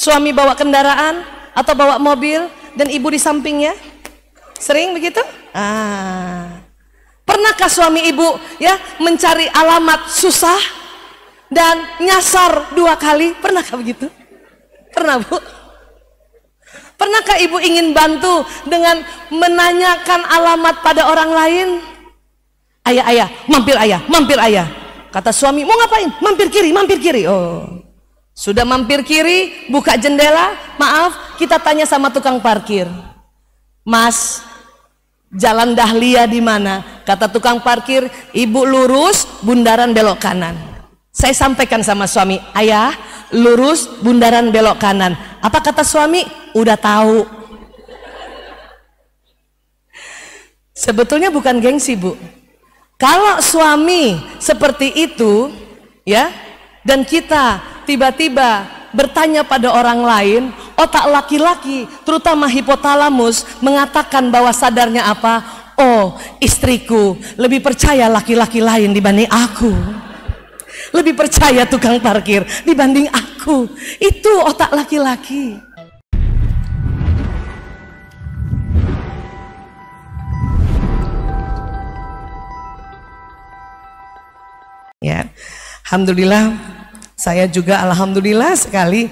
Suami bawa kendaraan atau bawa mobil dan ibu di sampingnya? Sering begitu? Pernahkah suami ibu ya mencari alamat susah dan nyasar 2 kali? Pernahkah begitu? Pernah, Bu? Pernahkah ibu ingin bantu dengan menanyakan alamat pada orang lain? Ayah, mampir ayah. Kata suami, mau ngapain? Mampir kiri. Oh, sudah mampir kiri, buka jendela, maaf, kita tanya sama tukang parkir. Mas, Jalan Dahlia di mana? Kata tukang parkir, ibu lurus, bundaran belok kanan. Saya sampaikan sama suami, ayah, lurus, bundaran belok kanan. Apa kata suami? Udah tahu. Sebetulnya bukan gengsi, Bu. Kalau suami seperti itu, ya, dan kita tiba-tiba bertanya pada orang lain, otak laki-laki, terutama hipotalamus, mengatakan bahwa sadarnya apa? Oh, istriku lebih percaya laki-laki lain dibanding aku. Lebih percaya tukang parkir dibanding aku. Itu otak laki-laki. Ya, alhamdulillah, saya juga alhamdulillah sekali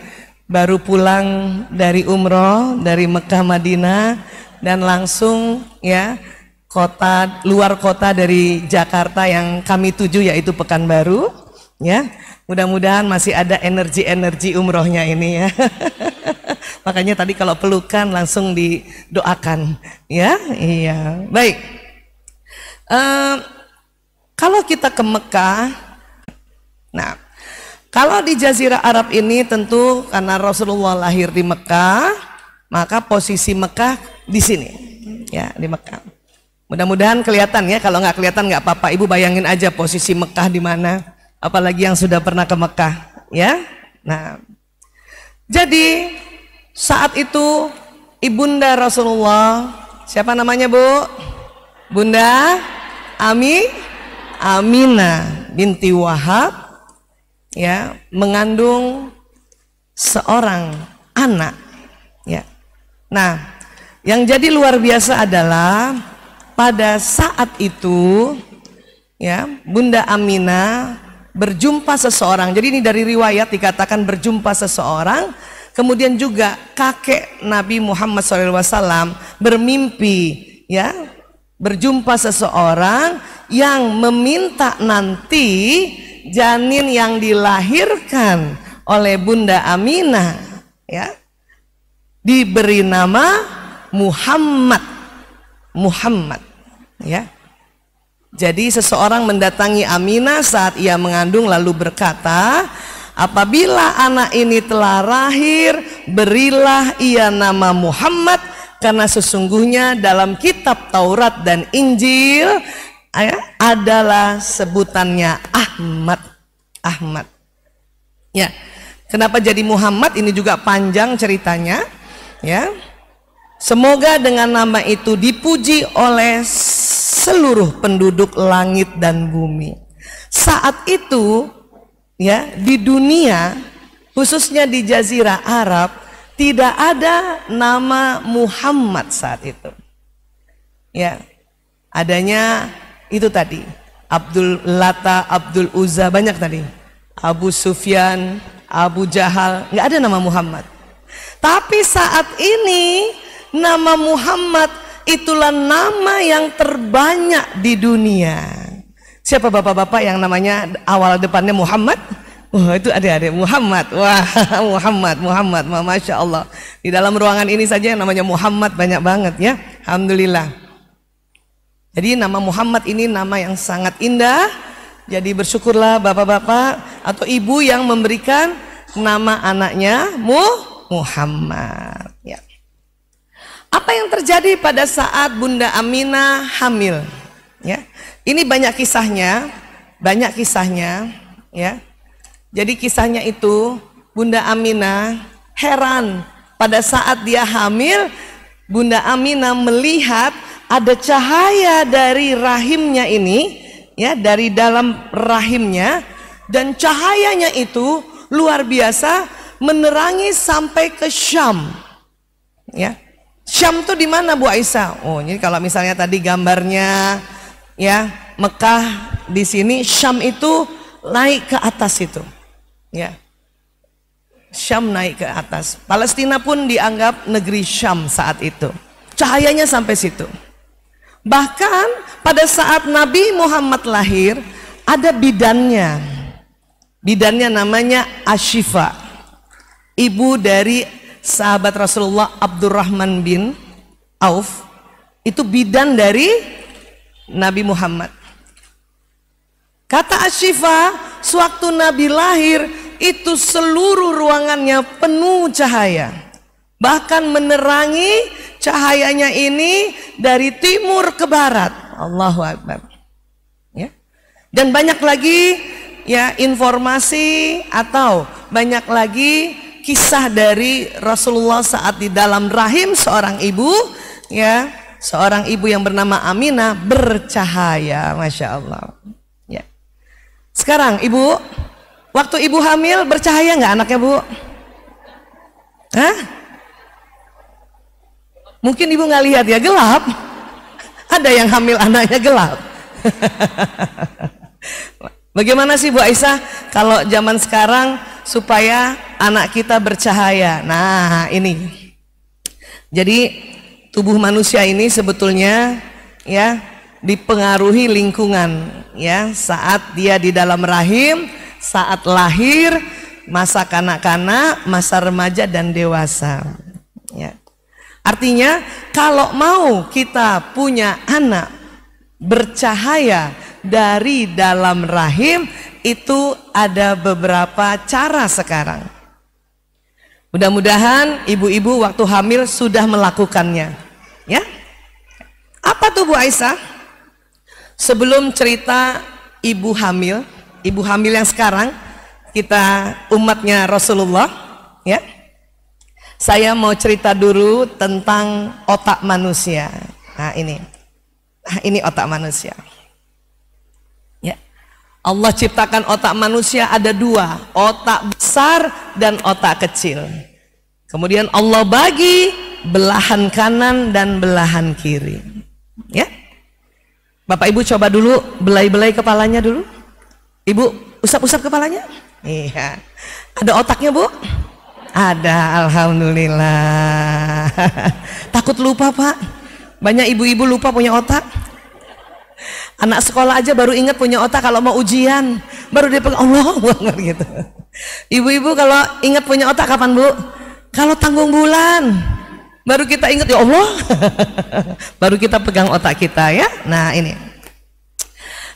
baru pulang dari umroh dari Mekah Madinah dan langsung ya luar kota dari Jakarta yang kami tuju yaitu Pekanbaru. Ya, mudah-mudahan masih ada energi umrohnya ini ya. Makanya tadi kalau pelukan langsung didoakan ya. Iya, baik. Kalau kita ke Mekah, nah kalau di Jazirah Arab ini tentu karena Rasulullah lahir di Mekah, maka posisi Mekah di sini, ya di Mekah. Mudah-mudahan kelihatan ya, kalau nggak kelihatan nggak apa-apa. Ibu bayangin aja posisi Mekah di mana, apalagi yang sudah pernah ke Mekah, ya. Nah, jadi saat itu ibunda Rasulullah, siapa namanya Bu? Bunda Aminah binti Wahab, ya, mengandung seorang anak, ya. Nah, yang jadi luar biasa adalah pada saat itu, ya, Bunda Aminah berjumpa seseorang. Jadi ini dari riwayat dikatakan berjumpa seseorang. Kemudian juga kakek Nabi Muhammad SAW bermimpi, ya, berjumpa seseorang yang meminta nanti janin yang dilahirkan oleh Bunda Aminah, ya, diberi nama Muhammad, ya. Jadi seseorang mendatangi Aminah saat ia mengandung lalu berkata, apabila anak ini telah lahir, berilah ia nama Muhammad, karena sesungguhnya dalam kitab Taurat dan Injil adalah sebutannya Ahmad. Ya, kenapa jadi Muhammad? Ini juga panjang ceritanya, ya. Semoga dengan nama itu dipuji oleh seluruh penduduk langit dan bumi. Saat itu, ya, di dunia, khususnya di Jazirah Arab, tidak ada nama Muhammad saat itu. Ya, adanya itu tadi Abdul Lata, Abdul Uzza, banyak tadi, Abu Sufyan, Abu Jahal, nggak ada nama Muhammad. Tapi saat ini nama Muhammad itulah nama yang terbanyak di dunia. Siapa bapak-bapak yang namanya awal depannya Muhammad? Wah, itu adik-adik Muhammad. Wah, Muhammad, Masya Allah. Di dalam ruangan ini saja yang namanya Muhammad banyak banget ya. Alhamdulillah. Jadi nama Muhammad ini nama yang sangat indah. Jadi bersyukurlah bapak-bapak atau ibu yang memberikan nama anaknya Muhammad. Ya. Apa yang terjadi pada saat Bunda Aminah hamil? Ya, ini banyak kisahnya, ya. Jadi kisahnya itu Bunda Aminah heran pada saat dia hamil. Bunda Aminah melihat ada cahaya dari rahimnya ini, ya, dari dalam rahimnya, dan cahayanya itu luar biasa menerangi sampai ke Syam. Ya. Syam tuh di mana Bu Aisyah? Oh, ini kalau misalnya tadi gambarnya ya, Mekah di sini, Syam itu naik ke atas itu. Ya. Syam naik ke atas. Palestina pun dianggap negeri Syam saat itu. Cahayanya sampai situ. Bahkan pada saat Nabi Muhammad lahir, ada bidannya. Bidannya namanya Ashifa, ibu dari sahabat Rasulullah Abdurrahman bin Auf. Itu bidan dari Nabi Muhammad. Kata Ashifa, sewaktu Nabi lahir, itu seluruh ruangannya penuh cahaya. Bahkan menerangi, cahayanya ini dari timur ke barat. Allahu Akbar. Ya. Dan banyak lagi ya informasi atau banyak lagi kisah dari Rasulullah saat di dalam rahim seorang ibu, ya, seorang ibu yang bernama Aminah bercahaya, masya Allah. Ya. Sekarang ibu, waktu ibu hamil bercahaya nggak anaknya Bu? Hah? Mungkin ibu nggak lihat ya, gelap. Ada yang hamil anaknya gelap. Bagaimana sih Bu Aisyah kalau zaman sekarang supaya anak kita bercahaya? Nah ini. Jadi tubuh manusia ini sebetulnya ya dipengaruhi lingkungan ya, saat dia di dalam rahim, saat lahir, masa kanak-kanak, masa remaja dan dewasa. Ya. Artinya kalau mau kita punya anak bercahaya dari dalam rahim, itu ada beberapa cara sekarang. Mudah-mudahan ibu-ibu waktu hamil sudah melakukannya. Ya. Apa tuh Bu Aisyah? Sebelum cerita ibu hamil yang sekarang, kita umatnya Rasulullah, ya. Saya mau cerita dulu tentang otak manusia. Nah ini otak manusia. Ya. Allah ciptakan otak manusia ada dua, otak besar dan otak kecil. Kemudian Allah bagi belahan kanan dan belahan kiri. Ya. Bapak Ibu coba dulu belai-belai kepalanya dulu. Ibu usap-usap kepalanya. Iya. Ada otaknya Bu? Ada, alhamdulillah. Takut lupa Pak. Banyak ibu-ibu lupa punya otak. Anak sekolah aja baru ingat punya otak kalau mau ujian, baru dia pegang Allah gitu. Ibu-ibu kalau ingat punya otak kapan Bu? Kalau tanggung bulan, baru kita ingat ya Allah. Baru kita pegang otak kita ya. Nah ini.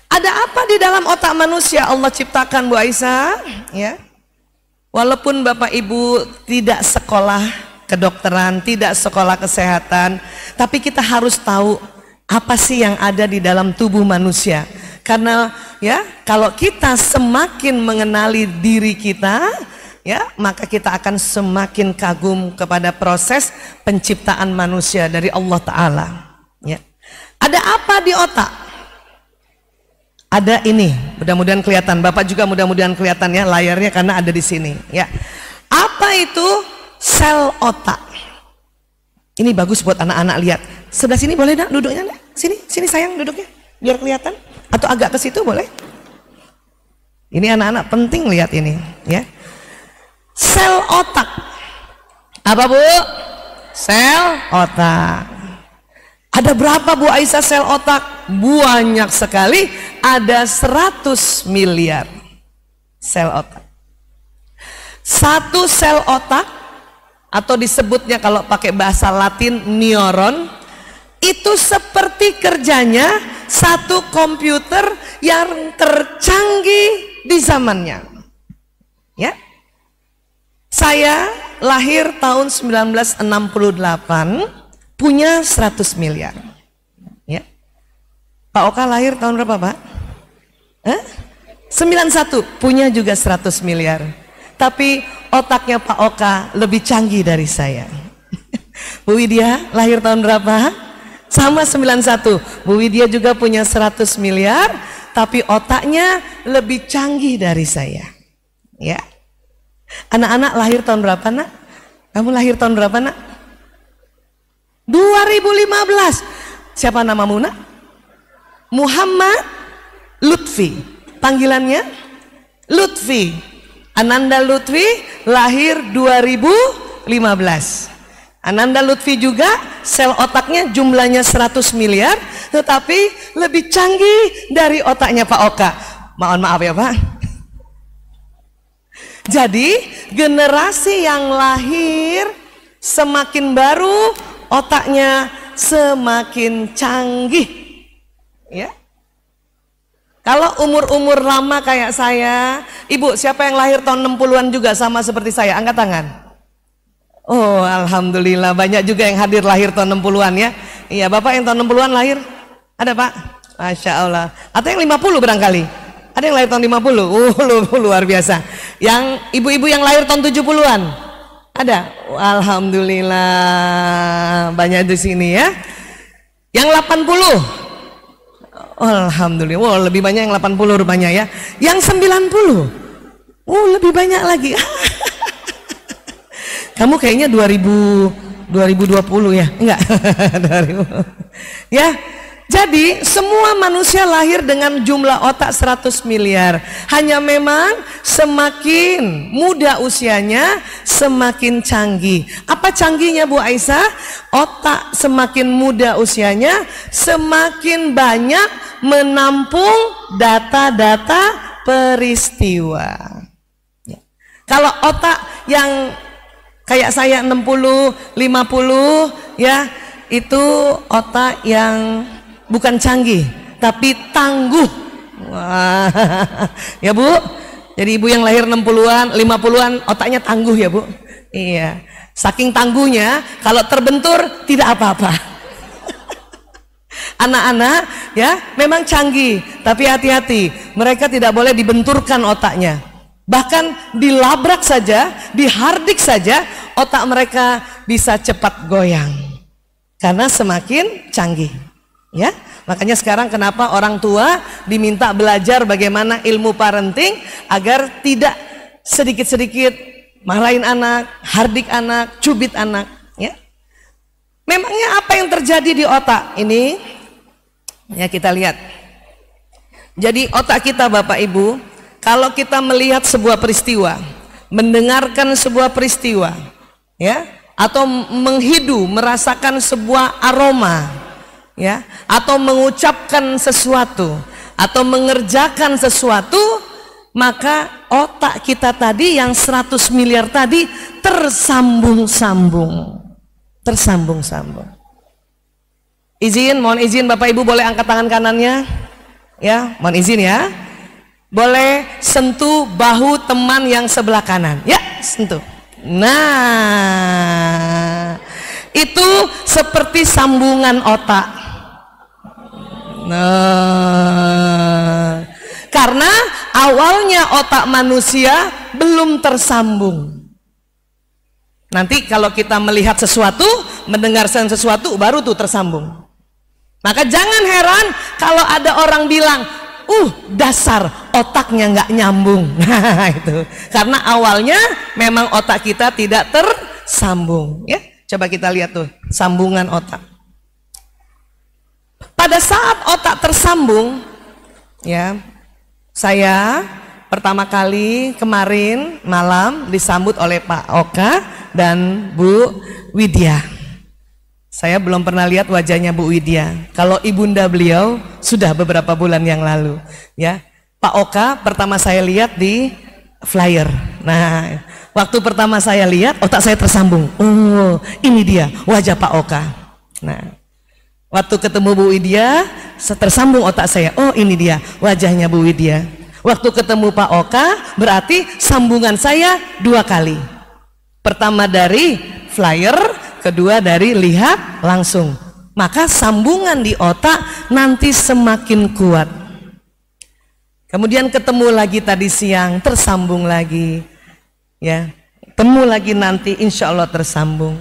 Ada apa di dalam otak manusia Allah ciptakan Bu Aisyah? Ya. Walaupun Bapak Ibu tidak sekolah kedokteran, tidak sekolah kesehatan, tapi kita harus tahu apa sih yang ada di dalam tubuh manusia. Karena ya, kalau kita semakin mengenali diri kita, ya, maka kita akan semakin kagum kepada proses penciptaan manusia dari Allah Ta'ala. Ya. Ada apa di otak? Ada ini, mudah-mudahan kelihatan. Bapak juga mudah-mudahan kelihatan ya layarnya karena ada di sini. Ya, apa itu sel otak? Ini bagus buat anak-anak lihat. Sebelah sini boleh nak duduknya nak? Sini sayang duduknya, biar kelihatan. Atau agak ke situ boleh? Ini anak-anak penting lihat ini. Ya, sel otak. Apa Bu? Sel otak. Ada berapa Bu Aisyah sel otak? Banyak sekali, ada 100 miliar sel otak. Satu sel otak, atau disebutnya kalau pakai bahasa Latin neuron, itu seperti kerjanya satu komputer yang tercanggih di zamannya. Ya. Saya lahir tahun 1968, punya 100 miliar. Ya. Pak Oka lahir tahun berapa Pak? 91, punya juga 100 miliar. Tapi otaknya Pak Oka lebih canggih dari saya. Bu Widya lahir tahun berapa? Sama 91. Bu Widya juga punya 100 miliar, tapi otaknya lebih canggih dari saya. Ya. Anak-anak lahir tahun berapa nak? Kamu lahir tahun berapa nak? 2015. Siapa namamu nak? Muhammad Lutfi. Panggilannya Lutfi. Ananda Lutfi lahir 2015. Ananda Lutfi juga sel otaknya jumlahnya 100 miliar, tetapi lebih canggih dari otaknya Pak Oka. Mohon maaf ya Pak. Jadi generasi yang lahir semakin baru, otaknya semakin canggih. Ya. Kalau umur-umur lama kayak saya, Ibu, siapa yang lahir tahun 60-an juga sama seperti saya? Angkat tangan. Oh, alhamdulillah banyak juga yang hadir lahir tahun 60-an ya. Iya, Bapak yang tahun 60-an lahir? Ada Pak? Masya Allah. Atau yang 50 barangkali? Ada yang lahir tahun 50? Luar biasa. Yang ibu-ibu yang lahir tahun 70-an? Ada? Alhamdulillah banyak di sini ya. Yang 80? Alhamdulillah. Wow, lebih banyak yang 80 rupanya ya. Yang 90? Lebih banyak lagi. Kamu kayaknya 2020 ya? Enggak. 2000. Ya. Jadi semua manusia lahir dengan jumlah otak 100 miliar. Hanya memang semakin muda usianya semakin canggih. Apa canggihnya Bu Aisyah? Otak semakin muda usianya semakin banyak menampung data-data peristiwa. Ya. Kalau otak yang kayak saya 60, 50 ya, itu otak yang bukan canggih tapi tangguh. Wah. Ya Bu, jadi ibu yang lahir 60-an 50-an otaknya tangguh ya Bu. Iya, saking tangguhnya kalau terbentur tidak apa-apa. Anak-anak ya memang canggih, tapi hati-hati, mereka tidak boleh dibenturkan otaknya. Bahkan dilabrak saja, dihardik saja, otak mereka bisa cepat goyang karena semakin canggih. Ya, makanya sekarang kenapa orang tua diminta belajar bagaimana ilmu parenting agar tidak sedikit-sedikit marahin anak, hardik anak, cubit anak. Ya, memangnya apa yang terjadi di otak ini? Ya, kita lihat. Jadi otak kita Bapak Ibu, kalau kita melihat sebuah peristiwa, mendengarkan sebuah peristiwa, ya, atau menghidu, merasakan sebuah aroma, ya, atau mengucapkan sesuatu atau mengerjakan sesuatu, maka otak kita tadi yang 100 miliar tadi tersambung-sambung. Mohon izin Bapak Ibu, boleh angkat tangan kanannya? Ya, mohon izin ya. Boleh sentuh bahu teman yang sebelah kanan. Ya, sentuh. Nah, itu seperti sambungan otak. Nah, karena awalnya otak manusia belum tersambung. Nanti kalau kita melihat sesuatu, mendengarkan sesuatu, baru tuh tersambung. Maka jangan heran kalau ada orang bilang, dasar otaknya nggak nyambung. Nah, itu karena awalnya memang otak kita tidak tersambung. Ya, coba kita lihat tuh sambungan otak. Pada saat otak tersambung, ya, saya pertama kali kemarin malam disambut oleh Pak Oka dan Bu Widya. Saya belum pernah lihat wajahnya Bu Widya. Kalau ibunda beliau sudah beberapa bulan yang lalu. Ya, Pak Oka pertama saya lihat di flyer. Nah, waktu pertama saya lihat otak saya tersambung. Oh, ini dia wajah Pak Oka. Nah, waktu ketemu Bu Widya, tersambung otak saya. Oh, ini dia wajahnya Bu Widya. Waktu ketemu Pak Oka, berarti sambungan saya 2 kali. Pertama dari flyer, kedua dari lihat langsung. Maka sambungan di otak nanti semakin kuat. Kemudian ketemu lagi tadi siang, tersambung lagi. Ya, ketemu lagi nanti insya Allah tersambung.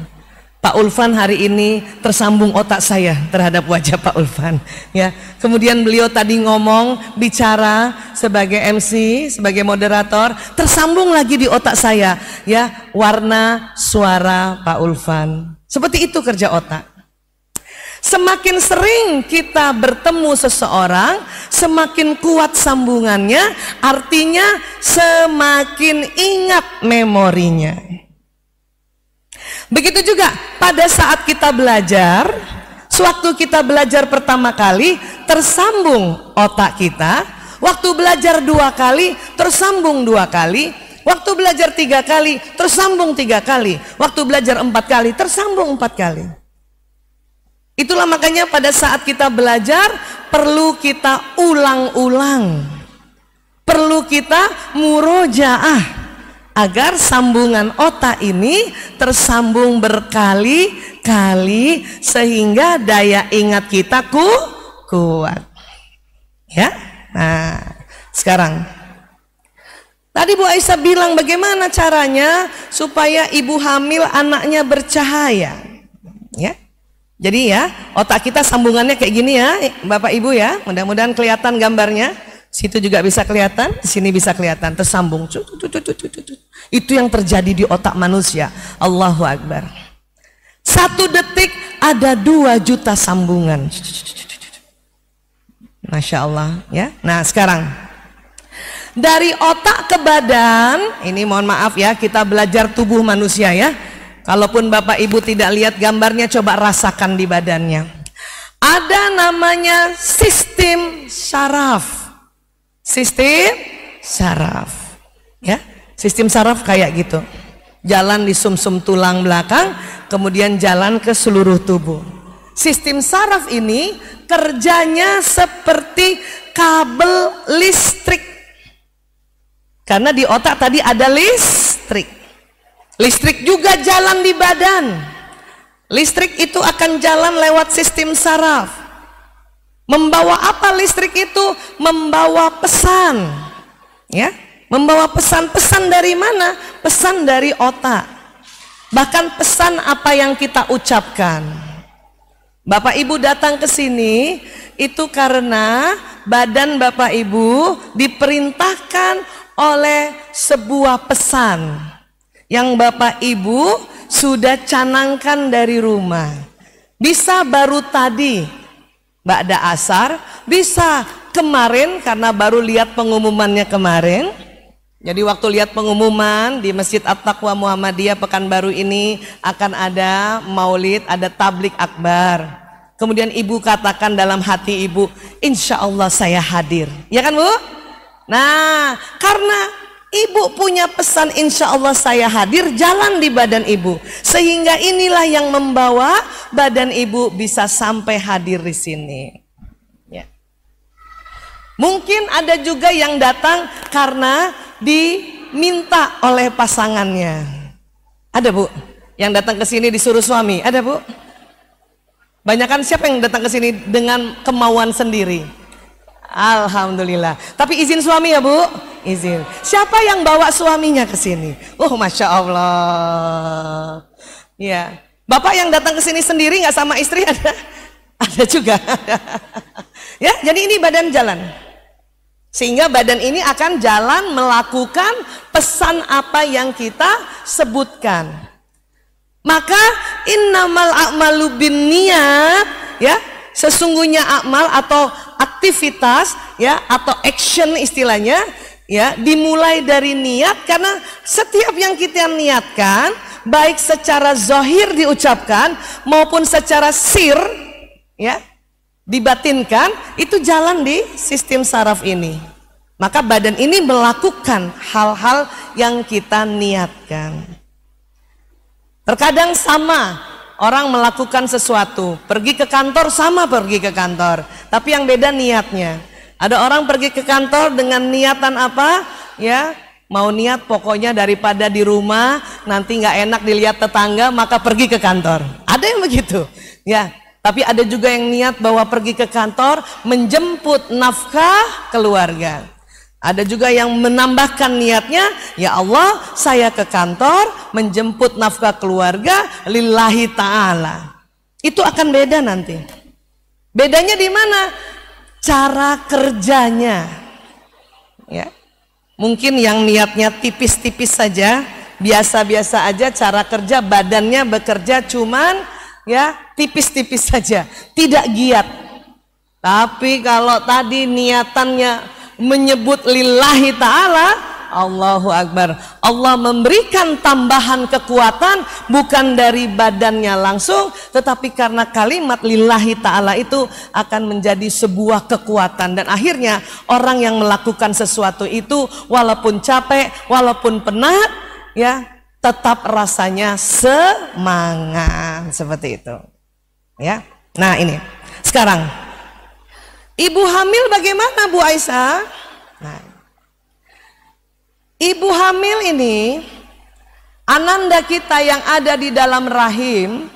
Pak Ulfan hari ini tersambung otak saya terhadap wajah Pak Ulfan, ya. Kemudian beliau tadi ngomong, bicara sebagai MC, sebagai moderator, tersambung lagi di otak saya, ya, warna suara Pak Ulfan. Seperti itu kerja otak. Semakin sering kita bertemu seseorang, semakin kuat sambungannya, artinya semakin ingat memorinya. Begitu juga pada saat kita belajar, sewaktu kita belajar pertama kali tersambung otak kita, waktu belajar 2 kali tersambung 2 kali, waktu belajar 3 kali tersambung 3 kali, waktu belajar 4 kali tersambung 4 kali. Itulah makanya pada saat kita belajar perlu kita ulang-ulang, perlu kita murojaah, agar sambungan otak ini tersambung berkali-kali sehingga daya ingat kita kuat. Ya. Nah, sekarang tadi Bu Aisyah bilang bagaimana caranya supaya ibu hamil anaknya bercahaya. Ya. Jadi ya, otak kita sambungannya kayak gini ya, Bapak Ibu ya. Mudah-mudahan kelihatan gambarnya. Situ juga bisa kelihatan, di sini bisa kelihatan, tersambung. Itu yang terjadi di otak manusia. Allahu Akbar. 1 detik ada 2 juta sambungan. Masya Allah ya. Nah sekarang dari otak ke badan, ini mohon maaf ya, kita belajar tubuh manusia ya. Kalaupun Bapak Ibu tidak lihat gambarnya, coba rasakan di badannya. Ada namanya sistem saraf. Sistem saraf, ya. Sistem saraf kayak gitu, jalan di sumsum tulang belakang, kemudian jalan ke seluruh tubuh. Sistem saraf ini kerjanya seperti kabel listrik, karena di otak tadi ada listrik. Listrik juga jalan di badan. Listrik itu akan jalan lewat sistem saraf. Membawa apa listrik itu? Membawa pesan, ya. Membawa pesan-pesan dari mana? Pesan dari otak. Bahkan pesan apa yang kita ucapkan. Bapak Ibu datang ke sini itu karena badan Bapak Ibu diperintahkan oleh sebuah pesan yang Bapak Ibu sudah canangkan dari rumah. Bisa baru tadi ba'da asar, bisa kemarin karena baru lihat pengumumannya kemarin. Jadi waktu lihat pengumuman di Masjid At-Taqwa Muhammadiyah Pekanbaru ini akan ada maulid, ada tablik akbar. Kemudian ibu katakan dalam hati ibu, insya Allah saya hadir. Ya kan Bu? Nah, karena ibu punya pesan insya Allah saya hadir, jalan di badan ibu. Sehingga inilah yang membawa badan ibu bisa sampai hadir di sini. Ya. Mungkin ada juga yang datang karena diminta oleh pasangannya. Ada Bu? Yang datang ke sini disuruh suami. Ada Bu? Banyakan siapa yang datang ke sini dengan kemauan sendiri? Alhamdulillah. Tapi izin suami ya Bu? Izin. Siapa yang bawa suaminya ke sini? Oh, Masya Allah. Ya. Bapak yang datang ke sini sendiri nggak sama istri ada? Ada juga. Ya, jadi ini badan jalan. Sehingga badan ini akan jalan melakukan pesan apa yang kita sebutkan. Maka innamal a'malu binniyat, ya. Sesungguhnya amal atau aktivitas, ya, atau action istilahnya, ya, dimulai dari niat. Karena setiap yang kita niatkan, baik secara zahir diucapkan maupun secara sir, ya, dibatinkan, itu jalan di sistem saraf ini. Maka badan ini melakukan hal-hal yang kita niatkan. Terkadang sama, orang melakukan sesuatu, pergi ke kantor sama pergi ke kantor, tapi yang beda niatnya. Ada orang pergi ke kantor dengan niatan apa? Ya, mau niat pokoknya daripada di rumah nanti nggak enak dilihat tetangga, maka pergi ke kantor. Ada yang begitu, ya. Tapi ada juga yang niat bahwa pergi ke kantor menjemput nafkah keluarga. Ada juga yang menambahkan niatnya, ya Allah, saya ke kantor menjemput nafkah keluarga lillahi ta'ala. Itu akan beda nanti. Bedanya di mana? Cara kerjanya. Ya. Mungkin yang niatnya tipis-tipis saja, biasa-biasa aja cara kerja, badannya bekerja cuman ya tipis-tipis saja, tidak giat. Tapi kalau tadi niatannya menyebut lillahi ta'ala, Allahu Akbar, Allah memberikan tambahan kekuatan bukan dari badannya langsung, tetapi karena kalimat lillahi ta'ala itu akan menjadi sebuah kekuatan. Dan akhirnya orang yang melakukan sesuatu itu walaupun capek, walaupun penat, ya tetap rasanya semangat. Seperti itu ya. Nah ini sekarang ibu hamil bagaimana Bu Aisyah? Nah, ibu hamil ini, ananda kita yang ada di dalam rahim,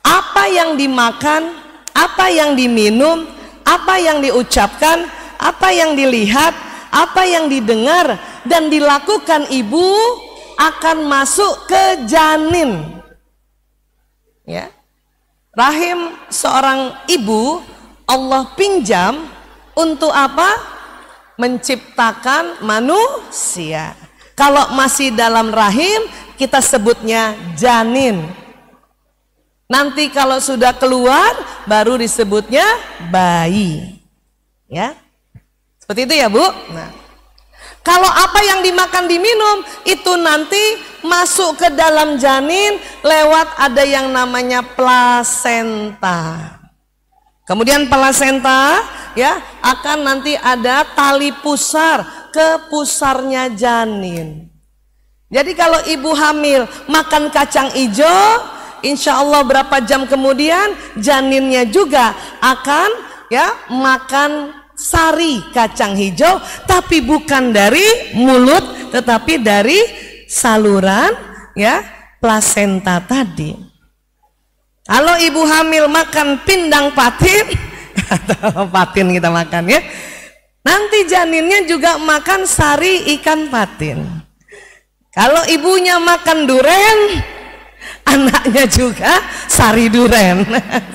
apa yang dimakan, apa yang diminum, apa yang diucapkan, apa yang dilihat, apa yang didengar dan dilakukan ibu akan masuk ke janin. Ya. Rahim seorang ibu Allah pinjam untuk apa? Menciptakan manusia. Kalau masih dalam rahim kita sebutnya janin. Nanti kalau sudah keluar baru disebutnya bayi. Ya. Seperti itu ya, Bu. Nah, kalau apa yang dimakan diminum itu nanti masuk ke dalam janin lewat ada yang namanya plasenta. Kemudian plasenta ya akan nanti ada tali pusar ke pusarnya janin. Jadi kalau ibu hamil makan kacang hijau, insya Allah berapa jam kemudian janinnya juga akan ya makan sari kacang hijau, tapi bukan dari mulut tetapi dari saluran ya plasenta tadi. Kalau ibu hamil makan pindang patin, atau patin kita makan ya, nanti janinnya juga makan sari ikan patin. Kalau ibunya makan duren, anaknya juga sari duren.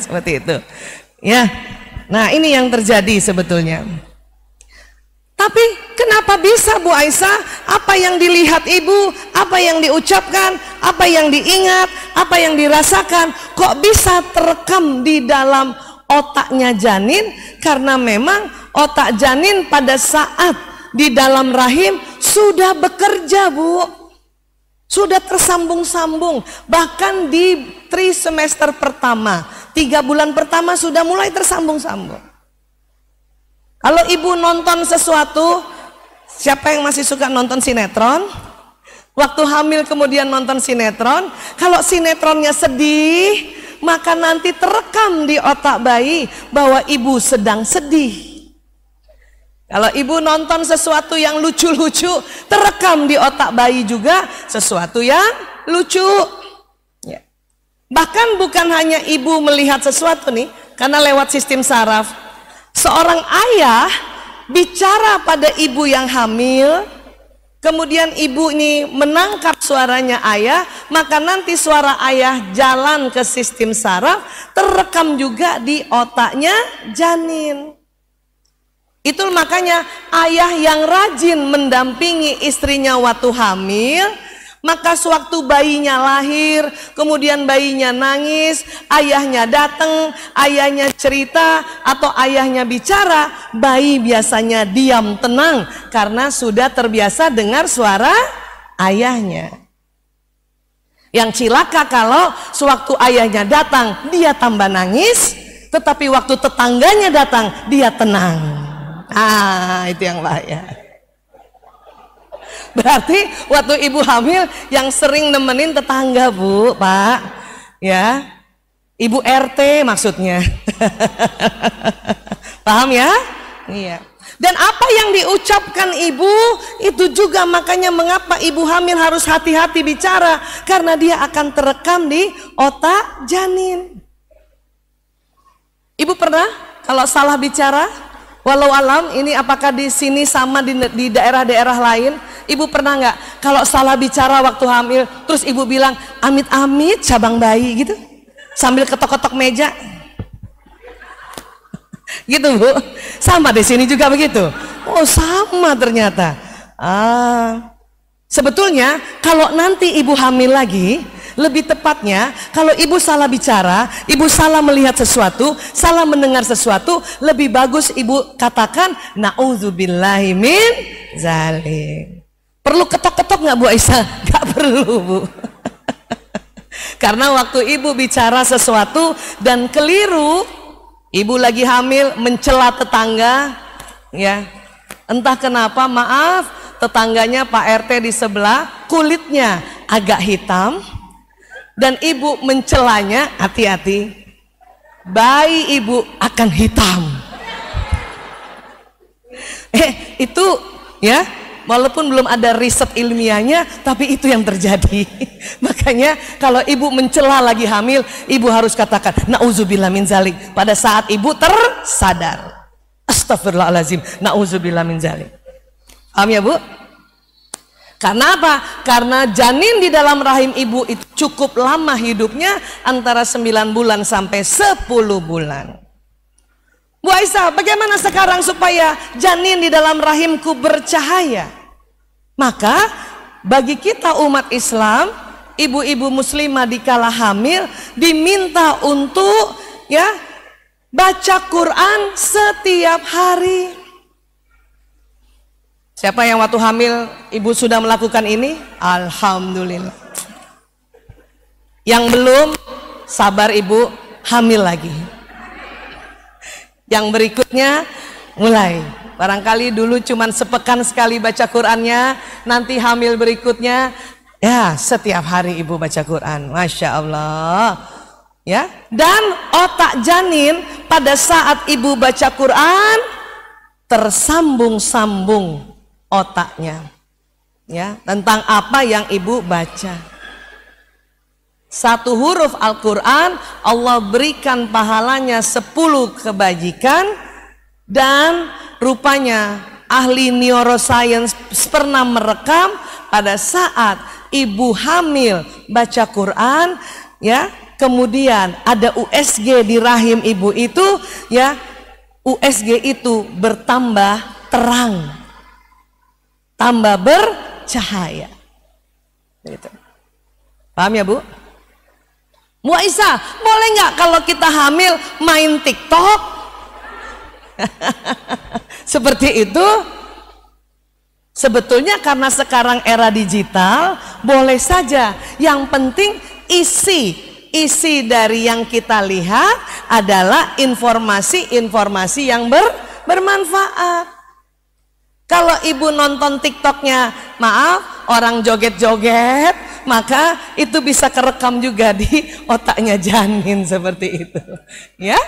Seperti itu ya. Nah ini yang terjadi sebetulnya. Tapi kenapa bisa Bu Aisyah? Apa yang dilihat ibu, apa yang diucapkan, apa yang diingat, apa yang dirasakan, kok bisa terekam di dalam otaknya janin? Karena memang otak janin pada saat di dalam rahim sudah bekerja, Bu. Sudah tersambung-sambung. Bahkan di trimester pertama, 3 bulan pertama sudah mulai tersambung-sambung. Kalau ibu nonton sesuatu, siapa yang masih suka nonton sinetron? Waktu hamil kemudian nonton sinetron, kalau sinetronnya sedih, maka nanti terekam di otak bayi bahwa ibu sedang sedih. Kalau ibu nonton sesuatu yang lucu-lucu, terekam di otak bayi juga sesuatu yang lucu. Ya. Bahkan bukan hanya ibu melihat sesuatu nih, karena lewat sistem saraf. Seorang ayah bicara pada ibu yang hamil, kemudian ibu ini menangkap suaranya ayah, maka nanti suara ayah jalan ke sistem saraf, terekam juga di otaknya janin. Itu makanya ayah yang rajin mendampingi istrinya waktu hamil, maka sewaktu bayinya lahir, kemudian bayinya nangis, ayahnya datang, ayahnya cerita, atau ayahnya bicara, bayi biasanya diam tenang karena sudah terbiasa dengar suara ayahnya. Yang cilaka kalau sewaktu ayahnya datang, dia tambah nangis, tetapi waktu tetangganya datang, dia tenang. Ah, itu yang bahaya. Berarti waktu ibu hamil yang sering nemenin tetangga, Bu, Pak, ya, ibu RT maksudnya. Paham ya? Iya. Dan apa yang diucapkan ibu itu juga makanya mengapa ibu hamil harus hati-hati bicara, karena dia akan terekam di otak janin. Ibu pernah kalau salah bicara, Walau alam, ini apakah di sini sama di daerah-daerah lain? Ibu pernah nggak kalau salah bicara waktu hamil, terus ibu bilang amit-amit cabang bayi gitu, sambil ketok-ketok meja, gitu Bu? Sama di sini juga begitu? Oh sama ternyata. Sebetulnya kalau nanti ibu hamil lagi, lebih tepatnya kalau ibu salah bicara, ibu salah melihat sesuatu, salah mendengar sesuatu, lebih bagus ibu katakan na'udzubillahi min zalik. Perlu ketok-ketok nggak Bu Aisyah? Nggak perlu Bu. Karena waktu ibu bicara sesuatu dan keliru, ibu lagi hamil mencela tetangga, ya entah kenapa, maaf, tetangganya Pak RT di sebelah kulitnya agak hitam, dan ibu mencelanya, hati-hati, bayi ibu akan hitam. Itu ya, walaupun belum ada riset ilmiahnya, tapi itu yang terjadi. Makanya kalau ibu mencela lagi hamil, ibu harus katakan na'udzubillah min zalik pada saat ibu tersadar. Astagfirullahaladzim, na'udzubillah min zalik. Paham ya Bu? Karena apa? Karena janin di dalam rahim ibu itu cukup lama hidupnya, antara 9 bulan sampai 10 bulan. Bu Aisyah, bagaimana sekarang supaya janin di dalam rahimku bercahaya? Maka bagi kita umat Islam, ibu-ibu muslimah dikala hamil diminta untuk ya baca Quran setiap hari. Siapa yang waktu hamil ibu sudah melakukan ini? Alhamdulillah. Yang belum, sabar ibu, hamil lagi. Yang berikutnya mulai. Barangkali dulu cuman sepekan sekali baca Qurannya, nanti hamil berikutnya ya setiap hari ibu baca Quran. Masya Allah. Ya, dan otak janin pada saat ibu baca Quran tersambung-sambung otaknya, ya, tentang apa yang ibu baca. Satu huruf Al-Quran Allah berikan pahalanya 10 kebajikan. Dan rupanya ahli neuroscience pernah merekam pada saat ibu hamil baca Quran, ya, kemudian ada USG di rahim ibu itu, ya, USG itu bertambah terang, tambah bercahaya. Gitu. Paham ya Bu? Bu Aisyah, boleh nggak kalau kita hamil main TikTok? Seperti itu? Sebetulnya karena sekarang era digital, boleh saja. Yang penting isi dari yang kita lihat adalah informasi-informasi yang bermanfaat. Kalau ibu nonton TikToknya, maaf, orang joget-joget, maka itu bisa kerekam juga di otaknya janin seperti itu, ya.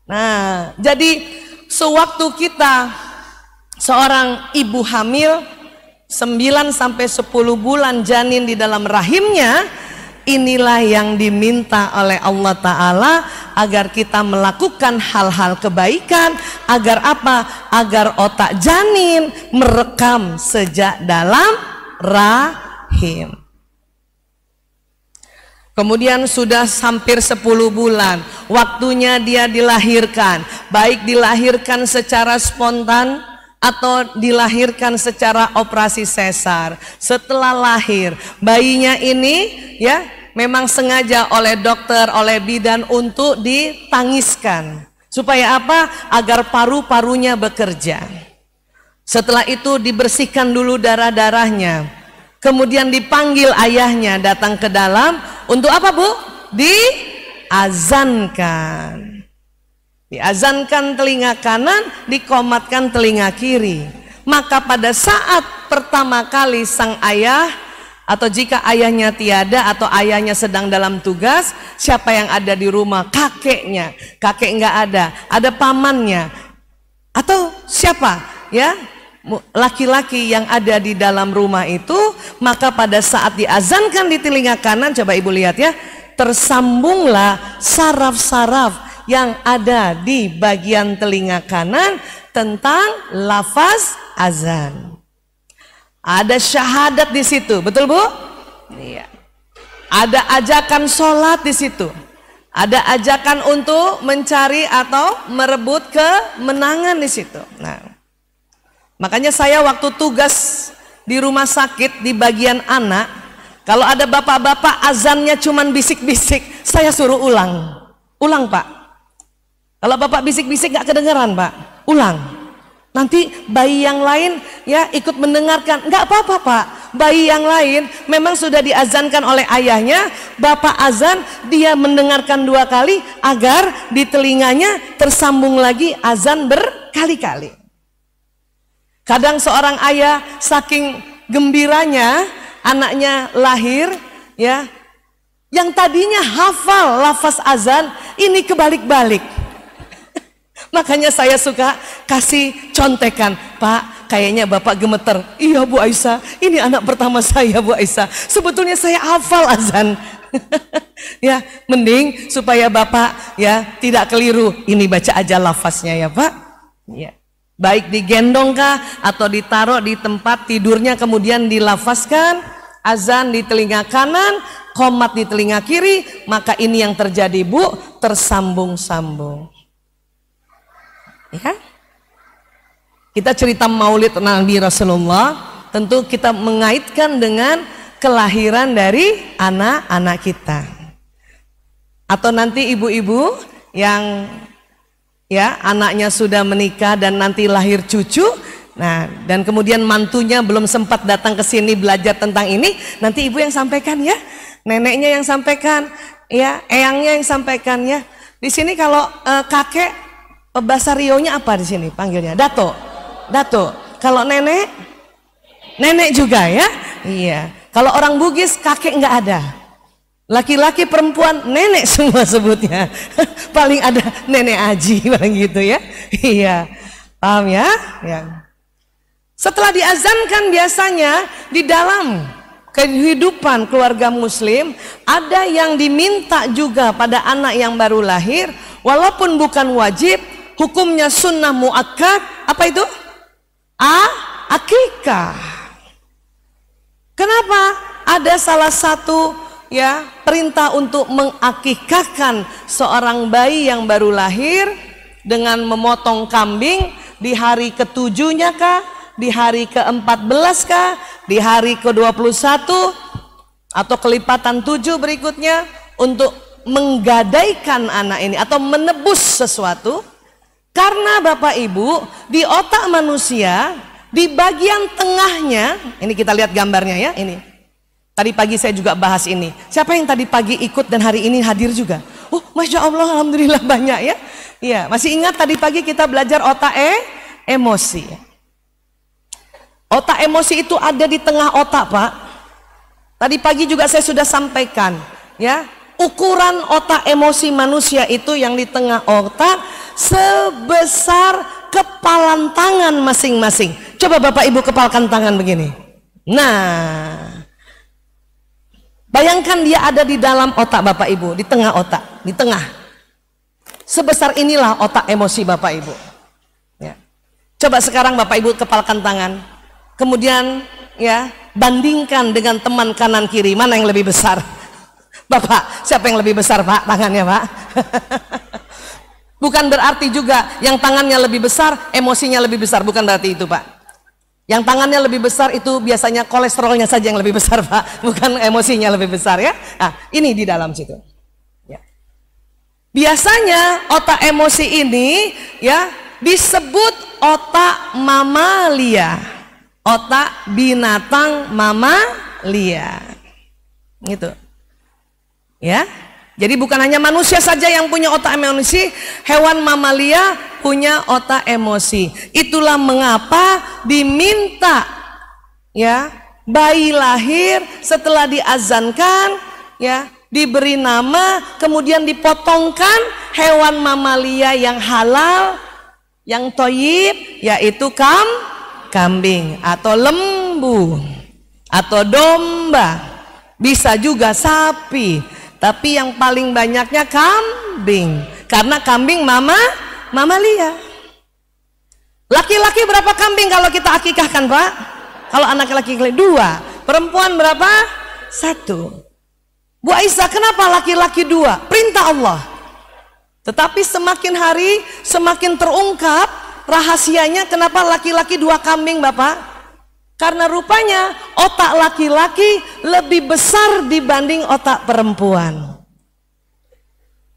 Nah, jadi sewaktu kita seorang ibu hamil 9 sampai 10 bulan janin di dalam rahimnya, inilah yang diminta oleh Allah Ta'ala agar kita melakukan hal-hal kebaikan. Agar apa? Agar otak janin merekam sejak dalam rahim. Kemudian sudah hampir 10 bulan, waktunya dia dilahirkan. Baik dilahirkan secara spontan atau dilahirkan secara operasi sesar. Setelah lahir, bayinya ini ya memang sengaja oleh dokter, oleh bidan untuk ditangiskan. Supaya apa? Agar paru-parunya bekerja. Setelah itu dibersihkan dulu darah-darahnya. Kemudian dipanggil ayahnya datang ke dalam. Untuk apa Bu? Diazankan. Diazankan telinga kanan, dikomatkan telinga kiri. Maka pada saat pertama kali sang ayah, atau jika ayahnya tiada atau ayahnya sedang dalam tugas, siapa yang ada di rumah? Kakeknya. Kakek nggak ada pamannya. Atau siapa? Ya, laki-laki yang ada di dalam rumah itu. Maka pada saat diazankan di telinga kanan, coba ibu lihat ya, tersambunglah saraf-saraf yang ada di bagian telinga kanan tentang lafaz azan. Ada syahadat di situ, betul Bu? Iya. Ada ajakan sholat di situ. Ada ajakan untuk mencari atau merebut kemenangan di situ. Nah, makanya saya waktu tugas di rumah sakit di bagian anak, kalau ada bapak-bapak azannya cuman bisik-bisik, saya suruh ulang. Ulang Pak. Kalau bapak bisik-bisik gak kedengeran Pak, ulang. Nanti bayi yang lain ya ikut mendengarkan. Gak apa-apa Pak. Bayi yang lain memang sudah diazankan oleh ayahnya, bapak azan, dia mendengarkan 2 kali agar di telinganya tersambung lagi azan berkali-kali. Kadang seorang ayah saking gembiranya anaknya lahir ya, yang tadinya hafal lafaz azan ini kebalik-balik. Makanya saya suka kasih contekan, Pak, kayaknya Bapak gemeter. Iya Bu Aisyah, ini anak pertama saya Bu Aisyah. Sebetulnya saya hafal azan. Ya, mending supaya Bapak ya tidak keliru. Ini baca aja lafaznya ya Pak. Ya. Baik digendong kah atau ditaruh di tempat tidurnya kemudian dilafazkan azan di telinga kanan, qomat di telinga kiri, maka ini yang terjadi Bu, tersambung-sambung. Ya. Kita cerita Maulid Nabi Rasulullah, tentu kita mengaitkan dengan kelahiran dari anak-anak kita. Atau nanti ibu-ibu yang ya anaknya sudah menikah dan nanti lahir cucu, nah dan kemudian mantunya belum sempat datang ke sini belajar tentang ini, nanti ibu yang sampaikan ya, neneknya yang sampaikan ya, eyangnya yang sampaikan ya. Di sini kalau kakek bahasa Rionya apa di sini panggilnya? Dato. Dato. Kalau nenek? Nenek juga ya? Iya. Kalau orang Bugis kakek nggak ada. Laki-laki perempuan nenek semua sebutnya. Paling ada nenek Aji paling gitu ya. Iya. Paham ya? Ya. Setelah diazankan biasanya di dalam kehidupan keluarga muslim ada yang diminta juga pada anak yang baru lahir, walaupun bukan wajib, hukumnya sunnah muakkad. Apa itu? Akikah. Kenapa? Ada salah satu ya perintah untuk mengakikahkan seorang bayi yang baru lahir dengan memotong kambing di hari ke-7-nya kah, di hari ke-14 kah, di hari ke-21 atau kelipatan 7 berikutnya, untuk menggadaikan anak ini atau menebus sesuatu. Karena Bapak Ibu, di otak manusia, di bagian tengahnya, ini kita lihat gambarnya ya, ini. Tadi pagi saya juga bahas ini. Siapa yang tadi pagi ikut dan hari ini hadir juga? Oh, Masya Allah, Alhamdulillah banyak ya. Iya, masih ingat tadi pagi kita belajar otak emosi. Otak emosi itu ada di tengah otak Pak. Tadi pagi juga saya sudah sampaikan ya, ukuran otak emosi manusia itu yang di tengah otak sebesar kepalan tangan masing-masing. Coba Bapak Ibu kepalkan tangan begini. Nah, bayangkan dia ada di dalam otak Bapak Ibu, di tengah otak, di tengah. Sebesar inilah otak emosi Bapak Ibu. Ya. Coba sekarang Bapak Ibu kepalkan tangan. Kemudian ya, bandingkan dengan teman kanan kiri, mana yang lebih besar? Bapak, siapa yang lebih besar Pak tangannya Pak? Bukan berarti juga yang tangannya lebih besar emosinya lebih besar, bukan berarti itu Pak. Yang tangannya lebih besar itu biasanya kolesterolnya saja yang lebih besar Pak, bukan emosinya lebih besar ya. Nah, ini di dalam situ ya. Biasanya otak emosi ini ya disebut otak mamalia, otak binatang mamalia gitu ya. Jadi bukan hanya manusia saja yang punya otak emosi, hewan mamalia punya otak emosi. Itulah mengapa diminta ya, bayi lahir setelah diazankan ya, diberi nama, kemudian dipotongkan hewan mamalia yang halal, yang thayyib, yaitu kambing atau lembu atau domba, bisa juga sapi. Tapi yang paling banyaknya kambing, karena kambing mamalia. Laki-laki berapa kambing kalau kita akikahkan, Pak? Kalau anak laki-laki 2, perempuan berapa? 1. Bu Aisyah, kenapa laki-laki 2? Perintah Allah. Tetapi semakin hari semakin terungkap rahasianya kenapa laki-laki 2 kambing, Bapak? Karena rupanya otak laki-laki lebih besar dibanding otak perempuan.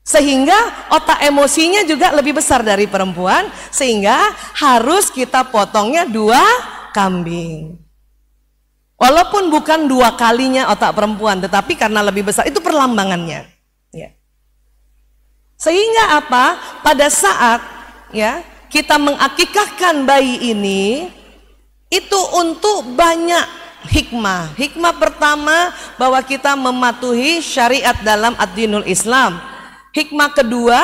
Sehingga otak emosinya juga lebih besar dari perempuan, sehingga harus kita potongnya 2 kambing. Walaupun bukan 2 kalinya otak perempuan, tetapi karena lebih besar itu perlambangannya. Ya. Sehingga apa? Pada saat ya kita mengakikahkan bayi ini, itu untuk banyak hikmah. Hikmah pertama bahwa kita mematuhi syariat dalam ad-dinul Islam. Hikmah kedua,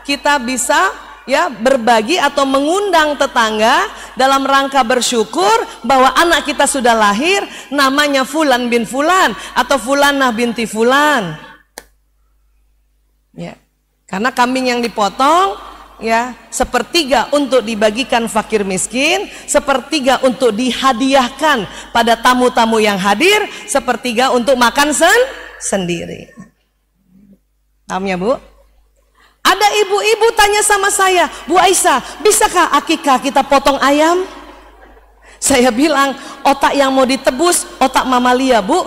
kita bisa ya berbagi atau mengundang tetangga dalam rangka bersyukur bahwa anak kita sudah lahir, namanya Fulan bin Fulan atau Fulanah binti Fulan. Ya. Karena kambing yang dipotong ya 1/3 untuk dibagikan fakir miskin, 1/3 untuk dihadiahkan pada tamu-tamu yang hadir, 1/3 untuk makan sendiri. Paham ya, Bu? Ada ibu-ibu tanya sama saya, Bu Aisyah, bisakah akikah kita potong ayam? Saya bilang, otak yang mau ditebus otak mamalia, Bu,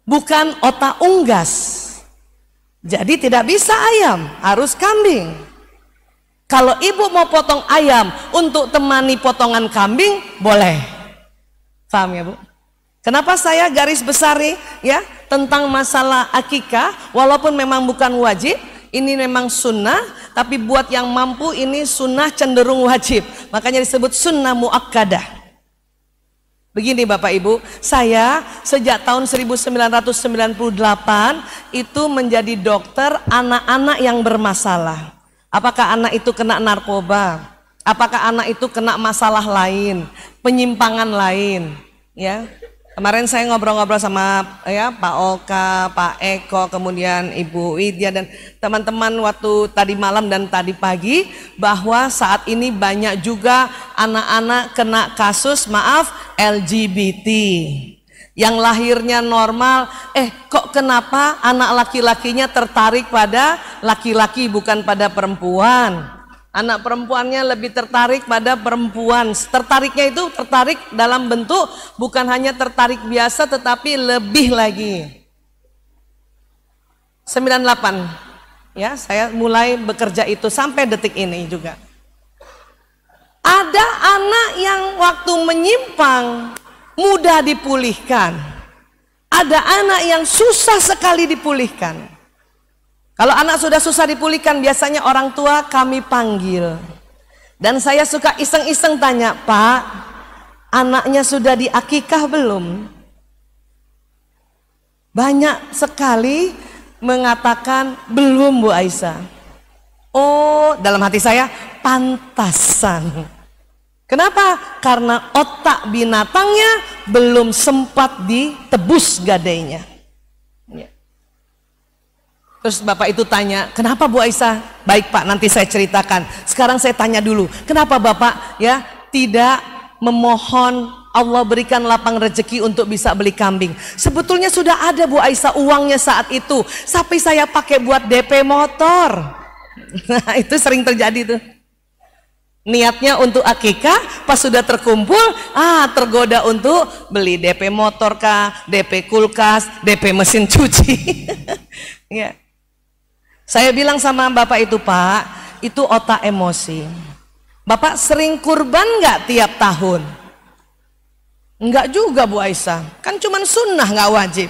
bukan otak unggas. Jadi tidak bisa ayam, harus kambing. Kalau ibu mau potong ayam untuk temani potongan kambing, boleh. Paham ya, Bu? Kenapa saya garis besari ya tentang masalah akikah, walaupun memang bukan wajib, ini memang sunnah, tapi buat yang mampu ini sunnah cenderung wajib. Makanya disebut sunnah muakkadah. Begini Bapak Ibu, saya sejak tahun 1998 itu menjadi dokter anak-anak yang bermasalah. Apakah anak itu kena narkoba? Apakah anak itu kena masalah lain, penyimpangan lain? Ya. Kemarin saya ngobrol-ngobrol sama ya Pak Oka, Pak Eko, kemudian Ibu Widya dan teman-teman waktu tadi malam dan tadi pagi, bahwa saat ini banyak juga anak-anak kena kasus LGBT yang lahirnya normal, kok kenapa anak laki-lakinya tertarik pada laki-laki bukan pada perempuan? Anak perempuannya lebih tertarik pada perempuan. Tertariknya itu tertarik dalam bentuk bukan hanya tertarik biasa tetapi lebih lagi. 98 ya, saya mulai bekerja itu sampai detik ini juga. Ada anak yang waktu menyimpang mudah dipulihkan. Ada anak yang susah sekali dipulihkan. Kalau anak sudah susah dipulihkan, biasanya orang tua kami panggil. Dan saya suka iseng-iseng tanya, Pak, anaknya sudah diakikah belum? Banyak sekali mengatakan belum, Bu Aisyah. Oh, dalam hati saya, pantasan. Kenapa? Karena otak binatangnya belum sempat ditebus gadainya. Terus Bapak itu tanya, kenapa Bu Aisyah? Baik Pak, nanti saya ceritakan. Sekarang saya tanya dulu, kenapa Bapak ya tidak memohon Allah berikan lapang rezeki untuk bisa beli kambing? Sebetulnya sudah ada Bu Aisyah uangnya saat itu, tapi saya pakai buat DP motor. Nah, itu sering terjadi tuh. Niatnya untuk akikah, pas sudah terkumpul, tergoda untuk beli DP motor kah, DP kulkas, DP mesin cuci. Ya. Saya bilang sama Bapak itu, Pak, itu otak emosi. Bapak sering kurban nggak tiap tahun? Enggak juga Bu Aisyah, kan cuman sunnah nggak wajib.